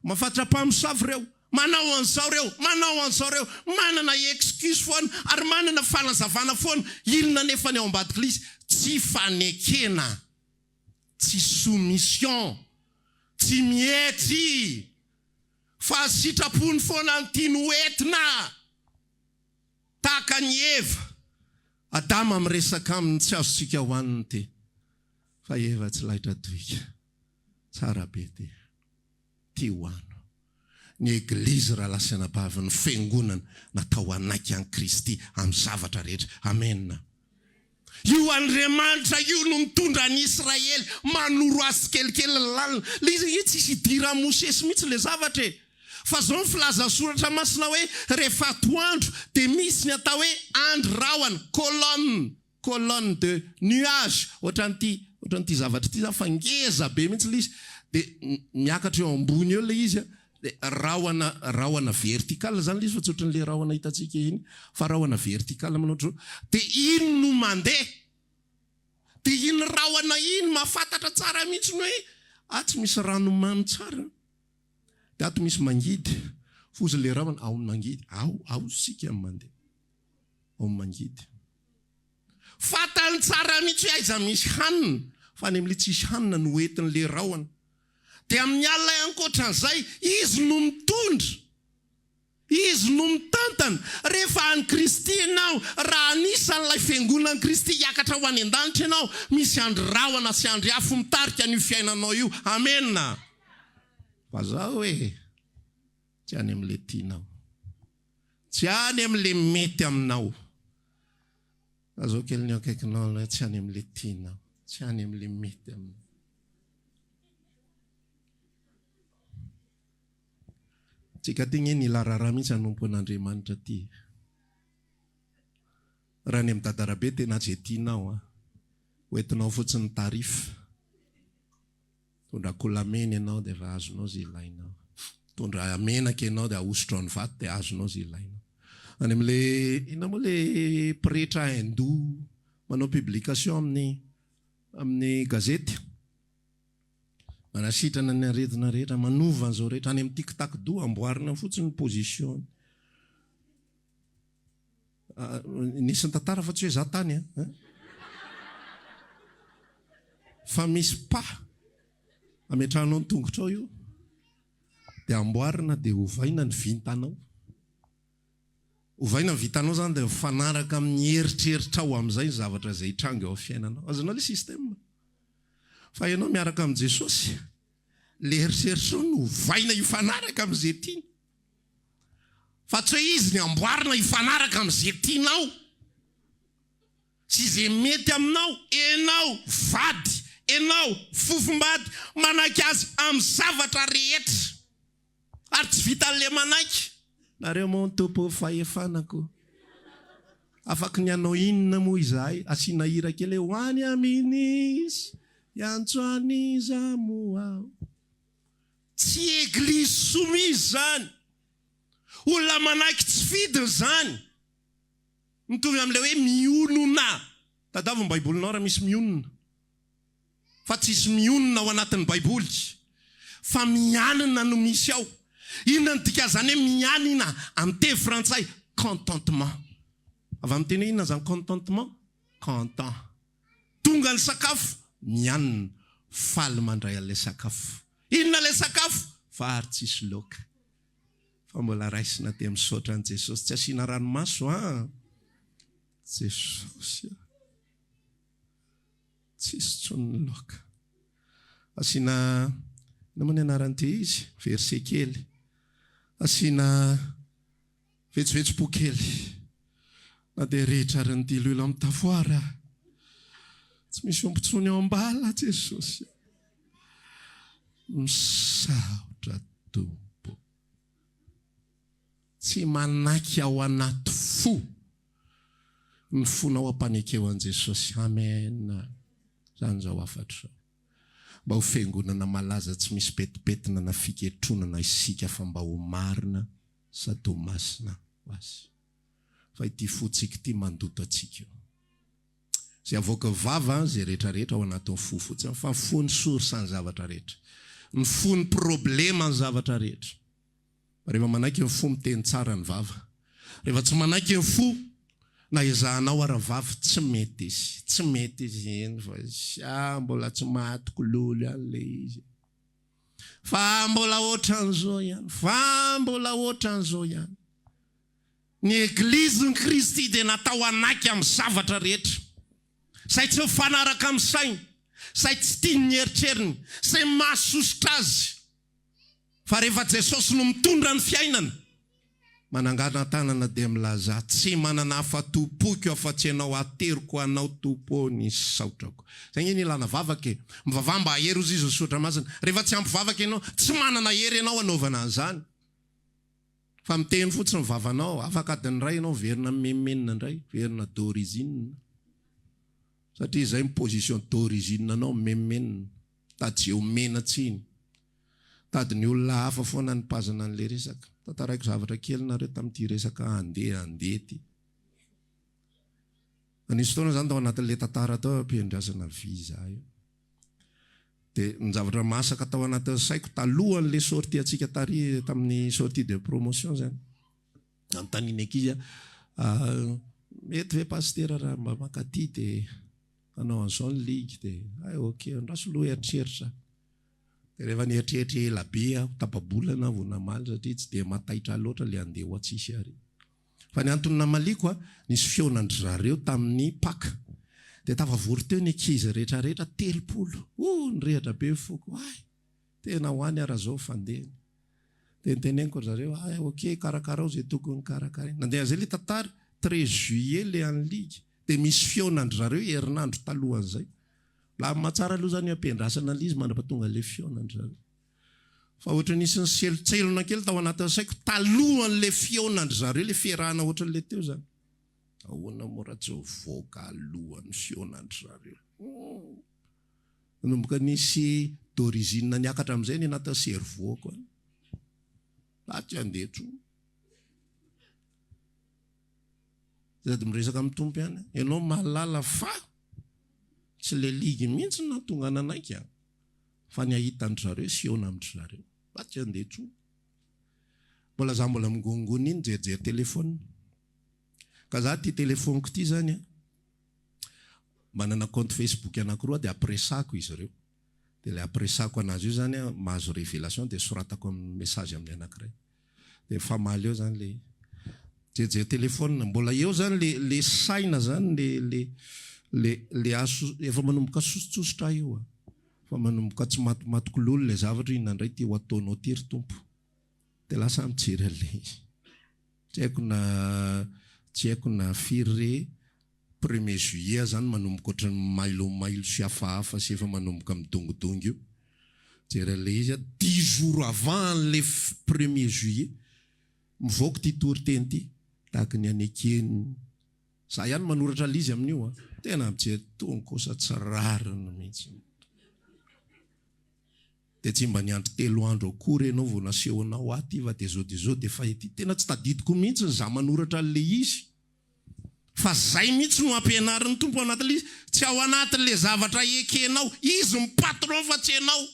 Mafantatra mpamosavy reo. Manao an'izao reo. Manana excuse foana. Ary manana fanazavana foana. Ilona nefa ny ao ambadikilisa. Tsy fanekena. Tsy soumission. Tsy miety. Fa sitrapony foana ny tiany hoentina. Tahaka ny Eva. Adama miresaka aminy tsy azontsika hoaniny te. Fa Eva tsy laitra toika. Tsara be te. Ty hoano. Ny eglizy raha lasana bavy ny fiangonana natao anaiky an'i Kristy amin'ny zavatra rehetra. Amen. io Andriamanitra io no mitondra any Israely manoro azy kelikely lalina. Le izy io tsisy idira Mosesy mihitsy le zavatra e. Fa zao filaza soratra masina hoe rehefa atoandro dia misy ny atao hoe andro rahona, colonne de nuage. Ohatran'ity zavatra ity za fa ngeza be mihitsy le izy. Dia miakatra eo ambony eo le izy. Rahona vertikala zany le izy fa tsy ohatran'le rahona hitantsika iny. Fa rahona vertikala manao. Dia iny no mandeha. Dia iny rahona iny mahafantatra tsara mihitsy ny hoe tsy misy ranomamy tsara. Dia ato misy mangidy. Fozy le rahona ao mangidy. Ao sika mandeha. Ao mangidy. Fantany tsara mihitsy hoe aiza misy hanina. Fa any amin'ilay tsisy hanina no entin'le rahona. Dia amin'ny alina ankoatran'izay izy no mitondra. Izy no mitantana. Rehefa any Kristy ianao, raha anisan'ilay fiangonan'i Kristy hiakatra ho any an-danitra ianao, misy andro rahona sy andro afo mitarika an'io fiainanao io. Amen. Fa zao hoe tsy any amin'ilay tianao. Tsy any amin'ilay mety aminao. Azao kely ny akaikinao hoe tsy any amin'ilay tianao. Tsy any amin'ilay mety aminao. Tsika tingny ny larara mihitsy anompo an'Andriamanitra ty. Raha ny mitadarabe tena tsy tianao hoentinao fotsiny tarifa. Tondra kolamena ianao dia efa azonao zay ilainao. Tondra menaka ianao dia ahosotro ny vato dia azonao zay ilainao. Any amin'ilay ina moa le pretra hindou manao publication amin'ny gazety. Manasitrana ny aretina rehetra, manova an'izao rehetra any amin'ny TikTok do amboarina fotsiny ny position. Nisy ny tantara fa tsy hoe za tany fa misy ametrahanao ny tongotra ao io dia amboarina dia ovaina ny vintanao. Ovaina ny vintanao zany dia mifanaraka amin'ny eritreritra ao amin'izay zavatra izay hitranga eo amin'ny fiainanao. Azonao le système. Fa ianao miaraka amin'ny Jesosy, le eritreritrao no ovaina hifanaraka amin'izay tiany. Fa tsy hoe izy ny amboarina hifanaraka amin'izay tianao. Sy izay mety aminao, enao vady, enao fofombady, manaiky azy amin'ny zavatra rehetra. Ary tsy vita an'ilay manaiky. Nareo moa ny topo fahefanako. Afaka ny anao inona moa izahay, asiana hira kely ho any amin'izy. Iantsoaniza moa. Tsy eglizy soumise zany. Olona manaiky tsy fidiny zany. Mitovy amin'ilay hoe mionona. Tadavy ny baibolinao raha misy mionona. Fa tsisy mionona ao anatin'ny baiboly. Fa mianina no misy ao. Inona ny dika zany hoe mianina amin'ny teny frantsay contentement. Avy amin'ny teny inona zany contentement? Content. Tonga ny sakafo. Mianina, faly mandray an'ilay sakafo. Inona ilay sakafo? Vary tsisy laoka. Fa mbola raisina te misaotra an' Jesosy. Tsy asiana ranomaso Jesosy. Tsisy tsony laoka. Asiana naman anaran'ity izy, verset kely. Asiana vetsivetsy-po kely. Na dia rehetra ary ny dilolo amin'ny tavoara. Tsy misy ombontsony ao ambala Jesosy. Misaotra Tompo. Tsy manaiky ao anaty fo. Ny fonao ampanekeo an' Jesosy. Amen. Zany zao afatra. Mba ho fiangonana malaza tsy misy petipetina na fiketronana isika fa mba ho marina sady ho masina ho azy. Fa ity fotsika ity mandoto atsika eo. Zay avoaka vava zay rehetra rehetra ao anatin'ny fo fotsiny. Fa fony sorsa ny zavatra rehetra. Ny fony problema ny zavatra rehetra. Rehefa manaiky ny fo miteny tsara ny vava. Rehefa tsy manaiky ny fo na izahanao ara vava tsy mety izy. Tsy mety izy eny fa mbola tsy matoko lolo ihany le izy. Fa mbola ohatran'izao ihany. Fa mbola ohatran'izao ihany. Ny eglizy ny Kristy dia natao anaiky amin'ny zavatra rehetra. Say tsy mifanaraka amin'ny sainy. Say tsy tiany ny eritreriny. Say mahasositra azy. Fa rehefa Jesosy no mitondra ny fiainana manangana tanana dia milaza tsy manana afa-tompoko afa-tsy ianao ateriko anao tompo ny saotrako. Zay ny ilana vavaka mivavah mba ahery ozy izy sotra masina. Rehefa tsy ampivavaka ianao tsy manana hery ianao anaovana an'izany. Fa miteny fotsiny mivavanao afaka adiny ray ianao verina memenina indray, verina d'origine. Satria izay position d'origine anao memenina. Tady eo mena tsiny. Tady ny olona hafa foana ny pazana an'le resaka. Tantaraiko zavatra kely nareo tamin'ity resaka andeha ty. Anisy fotoana zany tao anatin'le tantara tao ampiandrasana viza io. Dia ny zavatra masaka tao anatin'ny saiko talohan'le sortie atsika tary tamin'ny sortie de promotion zany. Antaniny ankizy mety ve pasteur raha mba makaty dia anao an'izao ny ligue dia ok andraso loha eritreritra. Rehefa nieritreritra ela be tapabolana vonamaly satria tsy dia mataitra loatra le andeha ho atsisy ary. Fa ny antony namaliko nisy feonandry zareo tamin'ny paka. Dia tafavory teo ny ankizy rehetrarehetra 30. Nirehatra be foko. Tena ho any ara zao fandeha. Dia niteneniko zareo ok karakarao zay tokony karakara. Nandeha zay le tantara 13 juillet le an'ny ligue. Dia misy feonandry zareo herinandro talohan'izay. Laha matsara aloha zany ampiandrasana lizy mandrapatonga le feonandry zareo. Fa ohatra nisy ny selotselona kely tao anatin'ny saiko talohan'le feonandry zareo le fiarahana ohatran'le teo zany. Ahoana mora tsy voaka alohan'ny feonandry zareo. Nomboka nisy d'origine niakatra amin'izay ny anatin'ny cerveau koa. Laty andetro. Sady miresaka amin'ny tompo ihany. Ianao mahalala fa tsy le ligue mihitsy na tonga nanaiky fa ny ahitandry zareo siona amindry zareo. Laty andetro. Mbola za mbola mingongony iny jery telefônina. Ka za ty telefoniko ty zany manana compte Facebook anankiroa dia apresako izy ireo. Dia le apresako anazy io zany mahazo révélation dia soratako amin'ny message amin'ny anankiray. Dia famaly eo zany le jery telefônina. Mbola eo zany le saina zany le aso efa manomboka sosotsosotra io. Fa manomboka tsy matokololo le zavatra iny nandray ty ho ataonao ty ry tompo. Dia lasa mijery le izy. Tsy haiko na firy 1er juillet zany manomboka ohatran'ny mailo sy hafahafa sy efa manomboka midongodongo io. Jery le izy 10 jours avant le 1er juillet mivoaka ty toriteny ty tahaka ny anekeny. Za ihany manoratra lizy amin'io tena mijery tongokosa tsy rariny mihitsy. Dia tsy mba niandro 3 andro akory ianao vao nasehonao aty va dia zao dia fa ity tena tsy tadidiko mihitsy za manoratra le izy. Fa zay mihitsy no ampianarin'ny tompo anatin'le izy. Tsy ao anatin'le zavatra ekenao. Izy mipatron fa tsy ianao.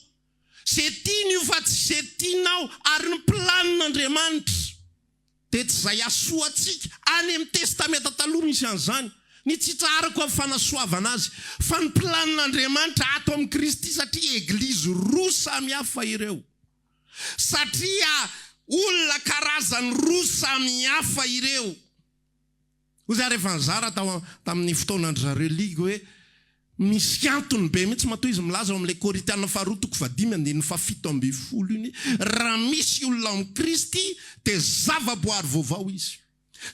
Setiny io fa tsy setinao ary ny planin'Andriamanitra. Dia tsy zay asoatsika any amin'ny testamenta taloha misy an'izany. Ny tsitsarako amin'ny fanasoavana azy. Fa ny planin'Andriamanitra ato amin'ny Kristy satria eglizy roa samy hafa ireo. Satria olona karazany roa samy hafa ireo. Oza rehefa nizara tamin'ny fotoanandry zareo ligue hoe misy antony be mihitsy matoa izy milaza ao amin'ilay Korintana faharoa toko 5:7 iny. Raha misy olona amin'ny Kristy dia zava-boary vaovao izy.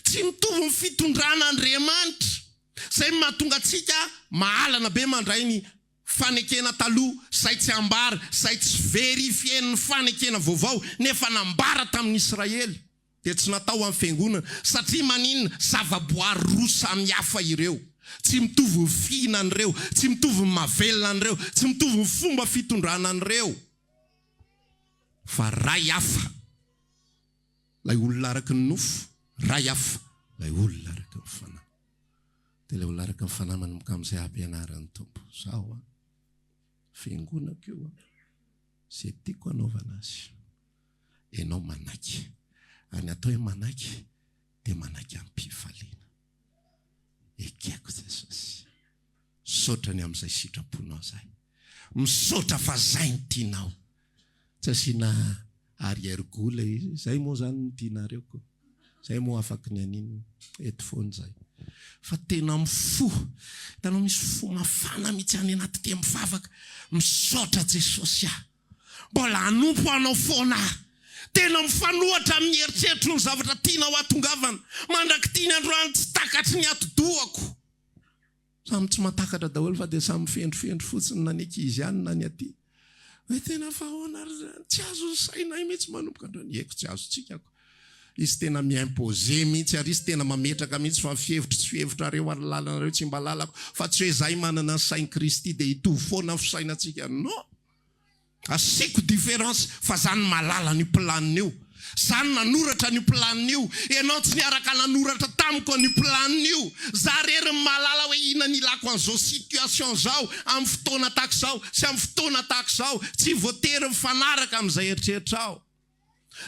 Tsy mitovy ny fitondran'Andriamanitra. Zay mahatonga antsika mahalana be mandray ny fanekena taloha, zay tsy ambara, zay tsy verifien'ny fanekena vaovao nefa nambara tamin'ny Israely. Dia tsy natao amin'ny fiangonana satria maninona zava-boary roa samy hafa ireo. Tsy mitovy ny fihinan'ireo, tsy mitovy ny mahavelonan'ireo, tsy mitovy ny fomba fitondranan'ireo. Fa ray hafa lay olona araka ny nofo, ray hafa lay olona araka ny fanahy. Dia lay olona araka ny fanahy manomboka amin'izay ampianaran'ny tompo. Zaho fiangonako io zay tiako anaovana azy. Ianao manaiky. Ary atao hoe manaiky dia manaiky amin'ny mpifaliana. Ekeko Jesosy. Misaotra ny amin'izay sitraponao zay. Misaotra fa zay ny tianao. Tsy asiana arrière-goût ilay izy. Zay moa zany ny tianareo koa. Zay moa afaka ny aniny eto foana zay. Fa tena mifo. Hitanao misy fo mafana mihitsy any anaty te mivavaka. Misaotra Jesosy aho. Mbola hanompo anao foana. tena mifanohatra amin'ny eritreritro ny zavatra tiana ho atongavana. Mandraky tiany androany tsy takatry ny atidohako. Samy tsy matakatra daholo fa dia samy fendrofendro fotsiny na ny ankizy ihany na ny aty. Hoe tena fahoana tsy azo saina mihitsy manomboka andro ny haiko tsy azo tsikako. Izy tena miimpose mihitsy ary izy tena mametraka mihitsy fa fihevitra tsy fihevitra reo ary lalana reo tsy mba lalako fa tsy hoe izahay manana ny sain'i Kristy dia hitovy foana fisainantsika. No! Asiako différence fa zany malala ny planiny io. Zany nanoratra ny planiny io. Ianao tsy niaraka nanoratra tamiko ny planiny io. Za rery malala hoe inona ny ilako an'izao situation zao amin'ny fotoana tahaka izao sy amin'ny fotoana tahaka izao. Tsy voatery mifanaraka amin'izay eritreritra ao.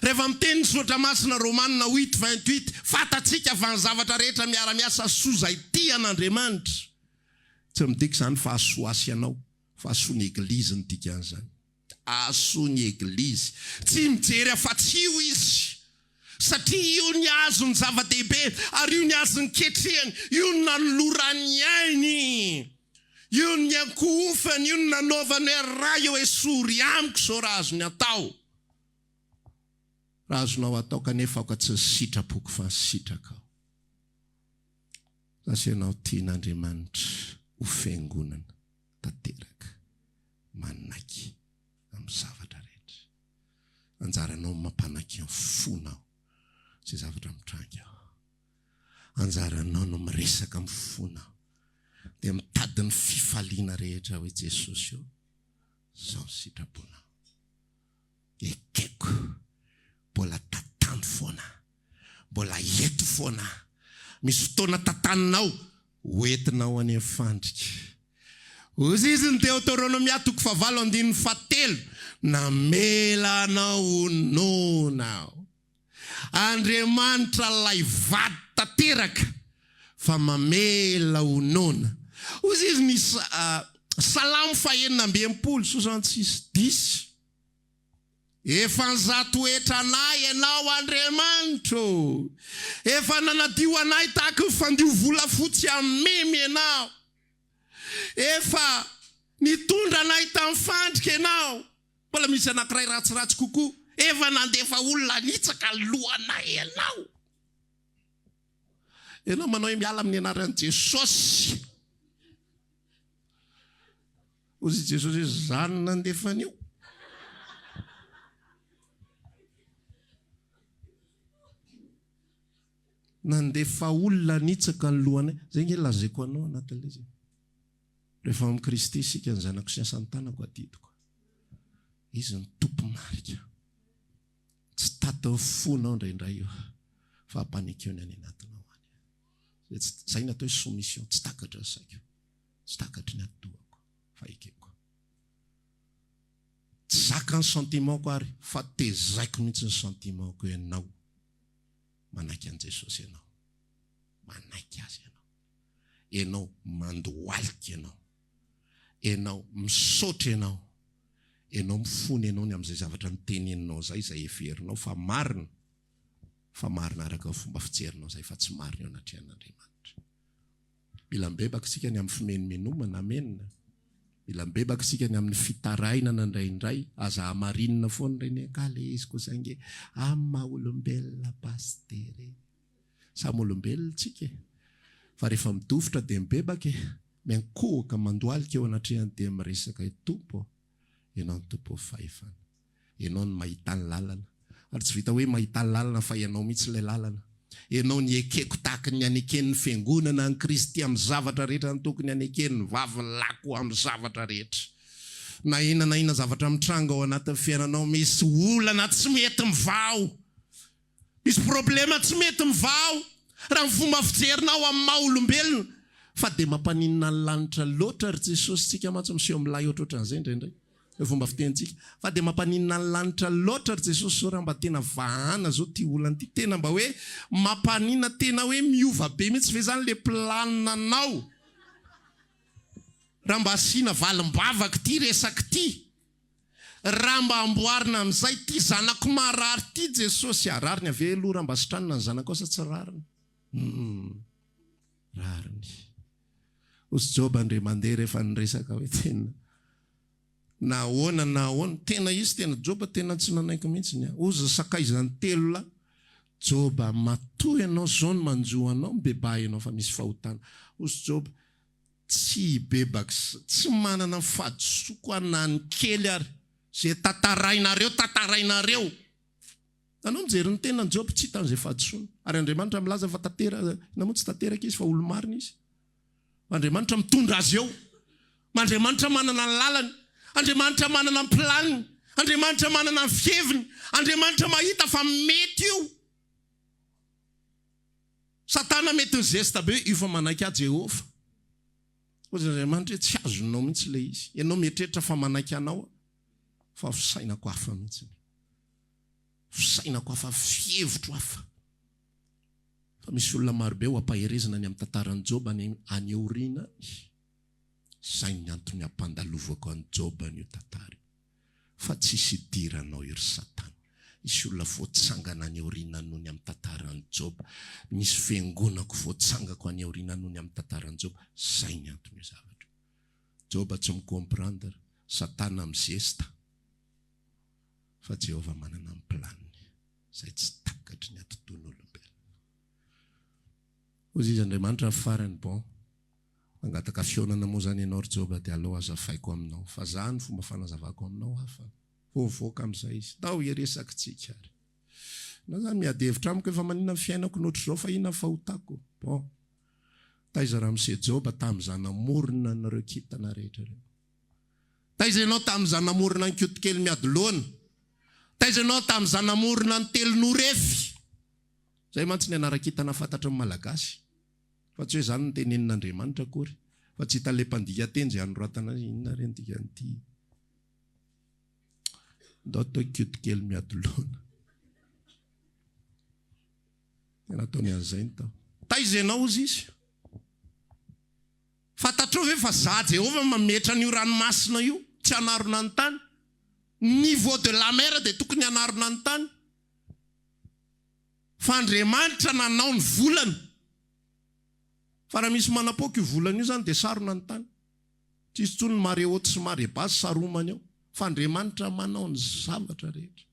Rehefa miteny ny soratra masina Romanina 8:28 fatatsika fa ny zavatra rehetra miara-miasa soa izay tian'Andriamanitra. Tsy midika izany fa asoa asy ianao fa asoa ny eglizy ny dikan'izany. Asoa ny eglizy. Tsy mijery afa-tsy io izy. Satria io ny azo ny zava-dehibe ary io ny azo ny ketrehany. Io ny nanolorany ainy. Io ny ankofany. Io ny nanaovany hoe raha eo hoe sory amiko sao raha azo ny atao. Raha azonao atao kanefa aoka tsy sitrapoko fa sitraka ao. Sasa ianao tian'Andriamanitra ho fiangonana tanteraka manaky amin'ny zavatra rehetra. Anjaranao mampanaky amin'ny fonao izay zavatra mitranga ao. Anjaranao no miresaka amin'ny fonao dia mitady ny fifaliana rehetra hoe Jesosy io izao sitrapona. Ekeko mbola tatany foana, mbola eto foana. Misy fotoana tatanao hoentinao any afandrika. Ozy izy ny Deuteronomia 9:7 namelanao nonao. Andriamanitra lay vady tanteraka fa mamela honona. Ozy izy ny Salamo 119:10 efa nzato etra anay ianao Andriamanitra. Efa nanadio anay tahaka ny fandio volafotsy amemy ianao. Efa nitondra anay tamin'ny fandrika ianao. Mbola misy anankiray ratsiratsy kokoa. Efa nandefa olona nitsaka lohanay ianao. Ianao manao hoe miala amin'ny anaran'i Jesosy. Ozy Jesosy hoe zany nandefan'io. Nandefa olona nitsaka ny lohanay. Zay nge lazaiko anao anatin'ilay izy. Rehefa amin'ny Kristy isika ny zanako sy asany tanako adidiko. Izy ny tompo marika. Tsy tatiny fonao indraindray io fa hampanekeony any anatinao any. Zay natao hoe soumission. Tsy takatra ny saiko. Tsy takatry ny atidohako fa ekeko. Tsy zaka ny sentimentko ary fa tezaiko mihitsy ny sentimentko ianao. Manaiky an Jesosy ianao. Manaiky azy ianao. Ianao mandohalika ianao. Ianao misaotra ianao. Ianao mifony ianao ny amin'izay zavatra niteneninao zay heverinao fa marina. Fa marina araka fomba fijerinao zay fa tsy marina eo anatrehan'Andriamanitra. Mila mibebaka isika ny amin'ny fimenomenomana amenina. Mila mibebaka isika ny amin'ny fitarainana indraindray. Aza amarinina foana indray ny akala izy koa zange. Maha olombelona pastere. Samy olombelona tsika. Fa rehefa midofotra dia mibebaka. Miankohaka mandohalika eo anatrehany dia miresaka tompo. Ianao ny tompo fahefana. Ianao ny mahita ny lalana. Ary tsy vita hoe mahita ny lalana fa ianao mihitsy ilay lalana. Ianao ny ekeko tahaka ny aneken'ny fiangonana ny Kristy amin'ny zavatra rehetra ny tokony aneken'ny vavilako amin'ny zavatra rehetra. Na ina zavatra mitranga ao anatin'ny fiainanao misy olana tsy mety mivao. Misy problema tsy mety mivao. Raha ny fomba fijerinao amin'ny maha olombelona. Fa dia mampaninina ny lanitra loatra ry Jesosy tsika mantsy miseho milay ohatrohatran'izay indraindray. Fomba fitentsika. Fa dia mampaninina ny lanitra loatra ry Jesosy zao raha mba tena vahana zao ty olana ty. Tena mba hoe mampanina tena hoe miova be mihitsy ve zany le planina nao. Raha mba asiana valim-bavaka ty resaka ty. Raha mba amboarina amin'izay ty zanako marary ty Jesosy. Rariny ave aloha raha mba sitranina ny zanako asa tsy rariny. Rariny. Osy Job andre mandeha rehefa niresaka hoe tena na ahoana tena izy tena Joba tena tsy nanaiky mihitsy ny ozy sakaizany telo la Joba matoy ianao zao no manjo anao mibeba ianao fa misy fahotana ozy Joba tsy bebaka tsy manana fahadisoko anany kely ary zay tatarainareo anao mijery ny tena Joba tsy hitan'izay fahadisoana ary Andriamanitra milaza fa namoa tsy tanteraka izy fa olo marina izy Andriamanitra mitondra azy eo Andriamanitra manana ny lalany Andriamanitra manana ny planiny Andriamanitra manana ny fieviny Andriamanitra mahita fa mety io Satana mety ny zesta be io fa manaiky a Jehova ozy Andriamanitra tsy azonao mihitsy le izy ianao mietreritra fa manaiky anao fa fisainako hafa mihitsy fisainako hafa fievitro hafa fa misy olona marobe ho ampaherezana ny amin'ny tantaran'i Joba any aoriana zay ny antony ampandalovako an'i Joba ny tantara fa tsisy idiranao ery Satana misy olona voatsangana any aoriana noho ny amin'ny tantaran'i Joba misy fiangonako voatsangako any aoriana noho ny amin'ny tantaran'i Joba zay ny antony zavatra Joba tsy micomprendre Satana mizesta fa Jehova manana ny planiny zay tsy takatry ny atoton'olombelona ozy izy Andriamanitra farany bon angataka fionana moa zany ianao ry Joba dia aleo azafaiko aminao fa za ny fomba fanazavako aminao hafa voavoaka amin'izay izy tao iresaka tsika ary na zany miady hevitra amiko efa manina ny fiainako nohatry zao fa inona fahotako bon taiza raha mise Joba tamin'izany namorona nareo kintana rehetra reo taiza ianao tamin'izany namorona ny kiotokely miady loana taiza ianao tamin'izany namorona ny telonorefy zay mantsy ny anarakintana fantatra ny malagasy fa tsy hoe zany ny tenenin'Andriamanitra akory fa tsy hita le mpandika teny zay anoratana azy inona reny dikan'ity ndao tao kiotokely miady loana tena ataony an'izay ny tao taiza ianao ozy izy fantatrao ve fa za Jehova mametra an'io ranomasina io tsy hanarona ny tany niveau de la mer dia tokony hanarona ny tany fa Andriamanitra nanao ny volana fa raha misy manapoka io volana io zany dia sarona ny tany tsisy tsony mare haute sy mare basse saromany ao fa Andriamanitra manao ny zavatra rehetra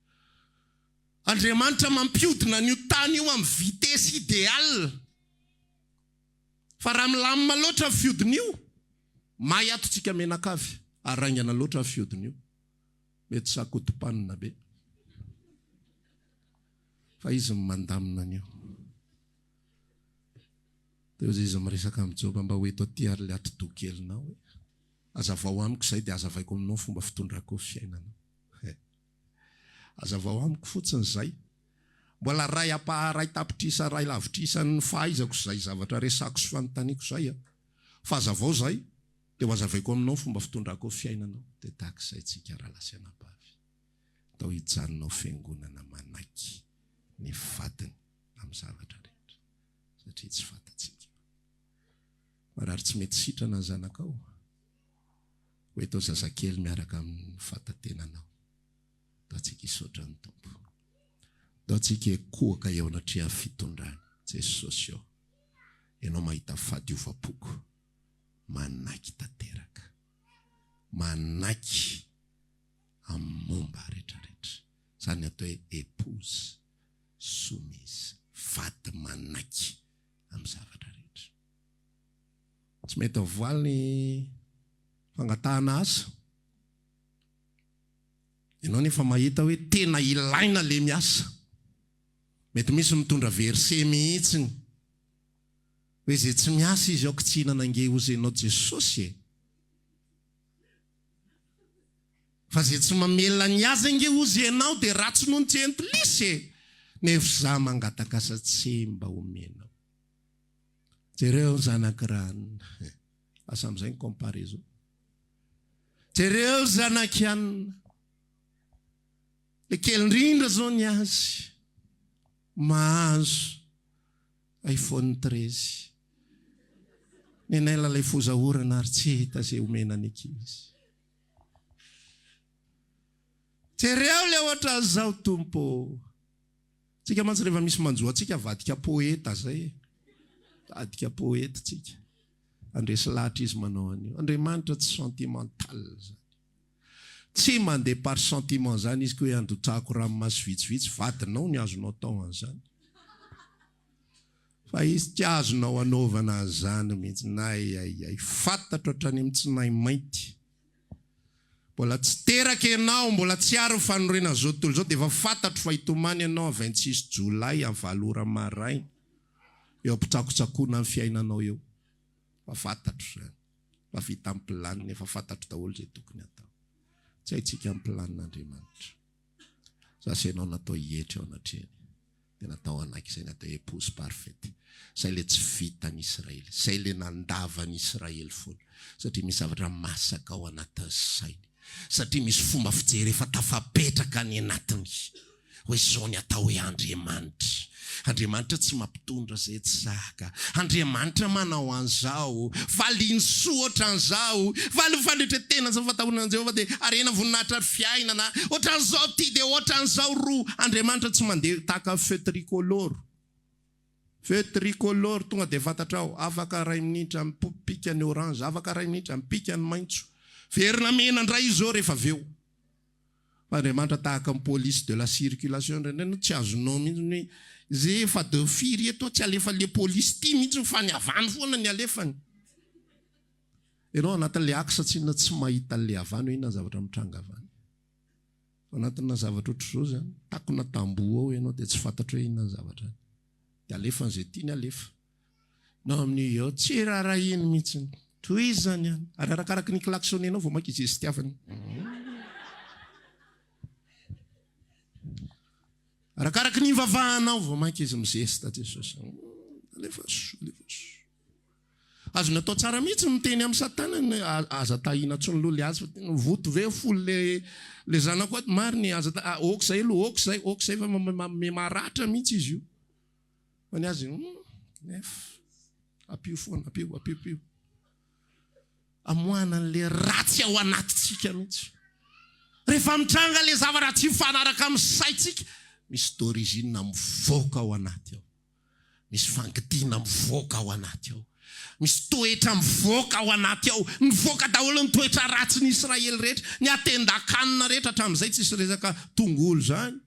Andriamanitra mampiodina n'io tany io amin'ny vitesy idéal fa raha milamina loatra fiodina io mahay atontsika menakavy araingana loatra fiodina io mety sakotom-panina be fa izy mandamina an'io dia izy miresaka amin'ny Joba mba hoe toty ary le atidokelinao hoe azavao amiko izay dia azavaiko aminao fomba fitondrako fiainanao azavao amiko fotsiny izay mbola ray ampaharay tapitrisa ray lavitrisa ny fahaizako izay zavatra resako sy fanontaniako izay fa azavao izay dia ho azavaiko aminao fomba fitondrako fiainanao dia tahaka izay tsika rahalasyanabavy tao hijanonao fiangonana manaiky ny vadiny amin'ny zavatra rehetra satria tsy fantatsika marary tsy mety sitrana ny zanakao hoe tao zazakely miaraka amin'ny fatatenanao tao tsika hisaotra ny tompo tao tsika ekohaka eo anatria fitondrany Jesosy eo ianao mahita fahadiovam-poko manaiky tanteraka manaiky amin'ny momba rehetrarehetra zany atao hoe épouse soumise vady manaiky amin'ny zavatra rehetra tsy mety avoaly ny fangatahana asa ianao nefa mahita hoe tena ilaina le miasa mety misy mitondra verset mihitsiny hoe zay tsy miasa izy aoko tsy hinana ange ozy ianao Jesosy fa zay tsy mamelona ny aza ange ozy ianao dia ratsy noho ny tsentolisy nefa za mangataka asa tsy mba omenao jereo zanak'irano asa amin'izay ny comparaison jereo zanak'anina le kely indrindra zao ny azy mahazo iPhone 13 ny anay lalay fozahorana ary tsy hita zay omenany ankizy jereo le ohatra zao tompo tsika mantsy rehefa misy manjoa tsika vadika poeta zay vadika poeta tsika. Andresy lahatra izy manao an'io. Andriamanitra tsy sentimental zany. tsy mandeha par sentiment zany izy ko hoe andotrahako ranomasy vitsivitsy vadinao ny azonao tao an'izany fa izy tsy azonao anaovana an'izany mihitsy nay fantatro hatrany amin'ny tsy nay mainty mbola tsy teraka ianao mbola tsy ary fanorena zao tontolo zao dia efa fantatro fa hitomany ianao 26 jolay amin'ny 7 ora maraina eo ampitsakotsakoana amin'ny fiainanao eo fa fantatro zany fa vita amin'ny planiny efa fantatro daholo zay tokony atao tsy haitsika amin'ny planin'Andriamanitra sasy ianao natao hihetra ao anatreny dia natao anak'izay natao épouse parfaite zay le tsy vitan'Israely zay le nandavan'Israely foana satria misy zavatra masaka ao anatin'ny sainy satria misy fomba fijery efa tafapetraka any anatiny hoe zao ny atao hoe Andriamanitra tsy mampitondra zay tsy zaka Andriamanitra manao an'izao valiny soa ohatran'izao valy fanetretena zao fatahonana Jehova dia arena voninahitra fiainana ohatran'izao ty dia ohatran'izao roa Andriamanitra tsy mandeha tahaka feu tricolore tonga dia fantatra ao afaka 2 minitra mipika ny orange afaka 2 minitra mipika ny maitso verina mena indray izy zao rehefa aveo Andriamanitra tahaka ny police de la circulation no tsy azonao mihitsy zay efa de firy eto tsy alefa le police ty mihitsy fa ny avany foana ny alefany ianao anatin'le aksa tsyna tsy mahita le avany hoe ina zavatra mitranga avany anatina zavatra ohatr'izao zany takona tamboho ao ianao dia tsy fantatro hoe inona zavatra dia alefa n'izay tiany alefa nao amin'ny eo tsy raharahiny mihitsy toy zany any ary arakaraka ny klaksonenao vao maka izy tiafany arakaraka ny vavahanao vao maka izy mizesta Jesosy alefa azo natao tsara mihitsy miteny amin'ny satana aza tahina tsony loha le azy voto ve folo le zanako ato mariny aza okizay aloha okizay fa maratra mihitsy izy io fa ny azy apio foana apio amoana an'le ratsy ao anatitsika mihitsy rehefa mitranga le zavatra tsy mifanaraka amin'ny saitsika misy d'origine mivoaka ao anaty ao misy fangitina mivoaka ao anaty ao misy toetra mivoaka ao anaty ao mivoaka daholo ny toetra ratsy ny Israely rehetra ny atendan-kanina rehetra hatramin'izay tsisy resaka tongolo zany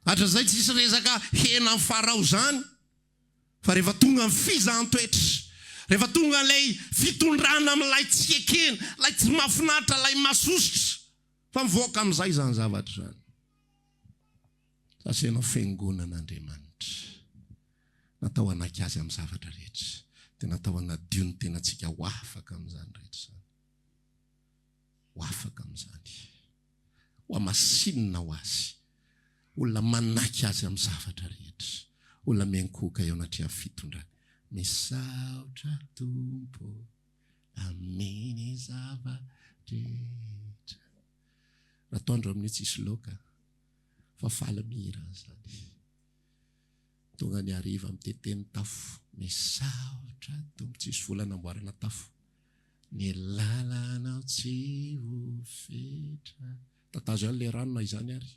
hatramin'izay tsisy resaka hena amin'ny farao zany fa rehefa tonga amin'ny fizahn-toetra rehefa tonga ilay fitondrana amin'ilay tsy ekena ilay tsy mahafinaritra ilay masosotra fa mivoaka amin'izay zany zavatra zany sasenao fiangonan'Andriamanitra natao anaky azy amin'ny zavatra rehetra dia natao anadio ny tenantsika ho afaka amin'izany rehetra zany ho afaka amin'izany ho amasinina ho azy olona manaky azy amin'ny zavatra rehetra olona miankoka eo anatrehany fitondrana misaotra tompo aminy zava-drehetra raha tondro amin'ny tsisy loka fa faly mihira zany tonga ny hariva miteteny tafo misaotra tompo tsisy vola namboarana tafo ny lalanao tsy ho fetra tatazo ihany le ranona izany ary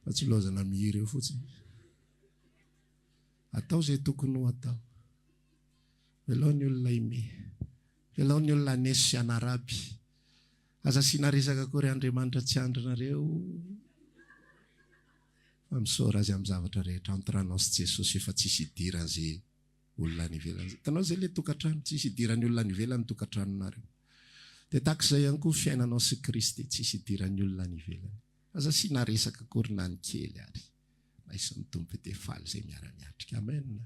fa tsy lozana mihira eo fotsiny atao zay tokony ho atao velao ny olona ime velao ny olona nesy sy anaraby aza sina resaka kory Andriamanitra tsy andrinareo fa misaora azy amin'ny zavatra rehetra antiranao sy Jesosy efa tsisy idirany zay olona ny ivelany tanao zay le tokantrano tsisy idirany olona ny ivelany tokantranonareo dia takizay ihany koa fiainanao sy Kristy tsisy idirany olona ny ivelany aza sina resaka kory na ny kely ary isan'ny tompo dia faly zay miara-miatrika amen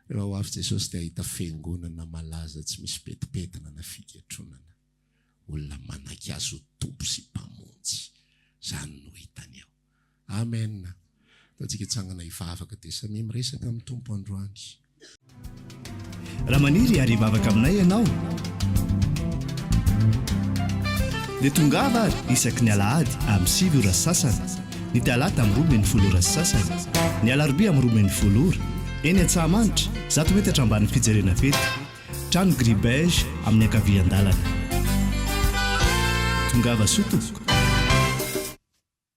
rehefa ho avy Jesosy dia ahita fiangonana malaza tsy misy petipetina na fiketronana olona manaky azy ho tompo sy mpamonjy zany no hitany ao amen tatsika hitsangana hivavaka dia samy miresaka amin'ny tompo androany raha maniry ary hivavaka aminay ianao dia tongava ary isaky ny alahady amin'ny 7 ora sasany ny talata amin'ny 12 ora sasany ny alarobia amin'ny 12 ora eny Antsahamanitra 100 metatra ambany fijerena fety trano gribege amin'ny ankavian-dalana tongava sotoboka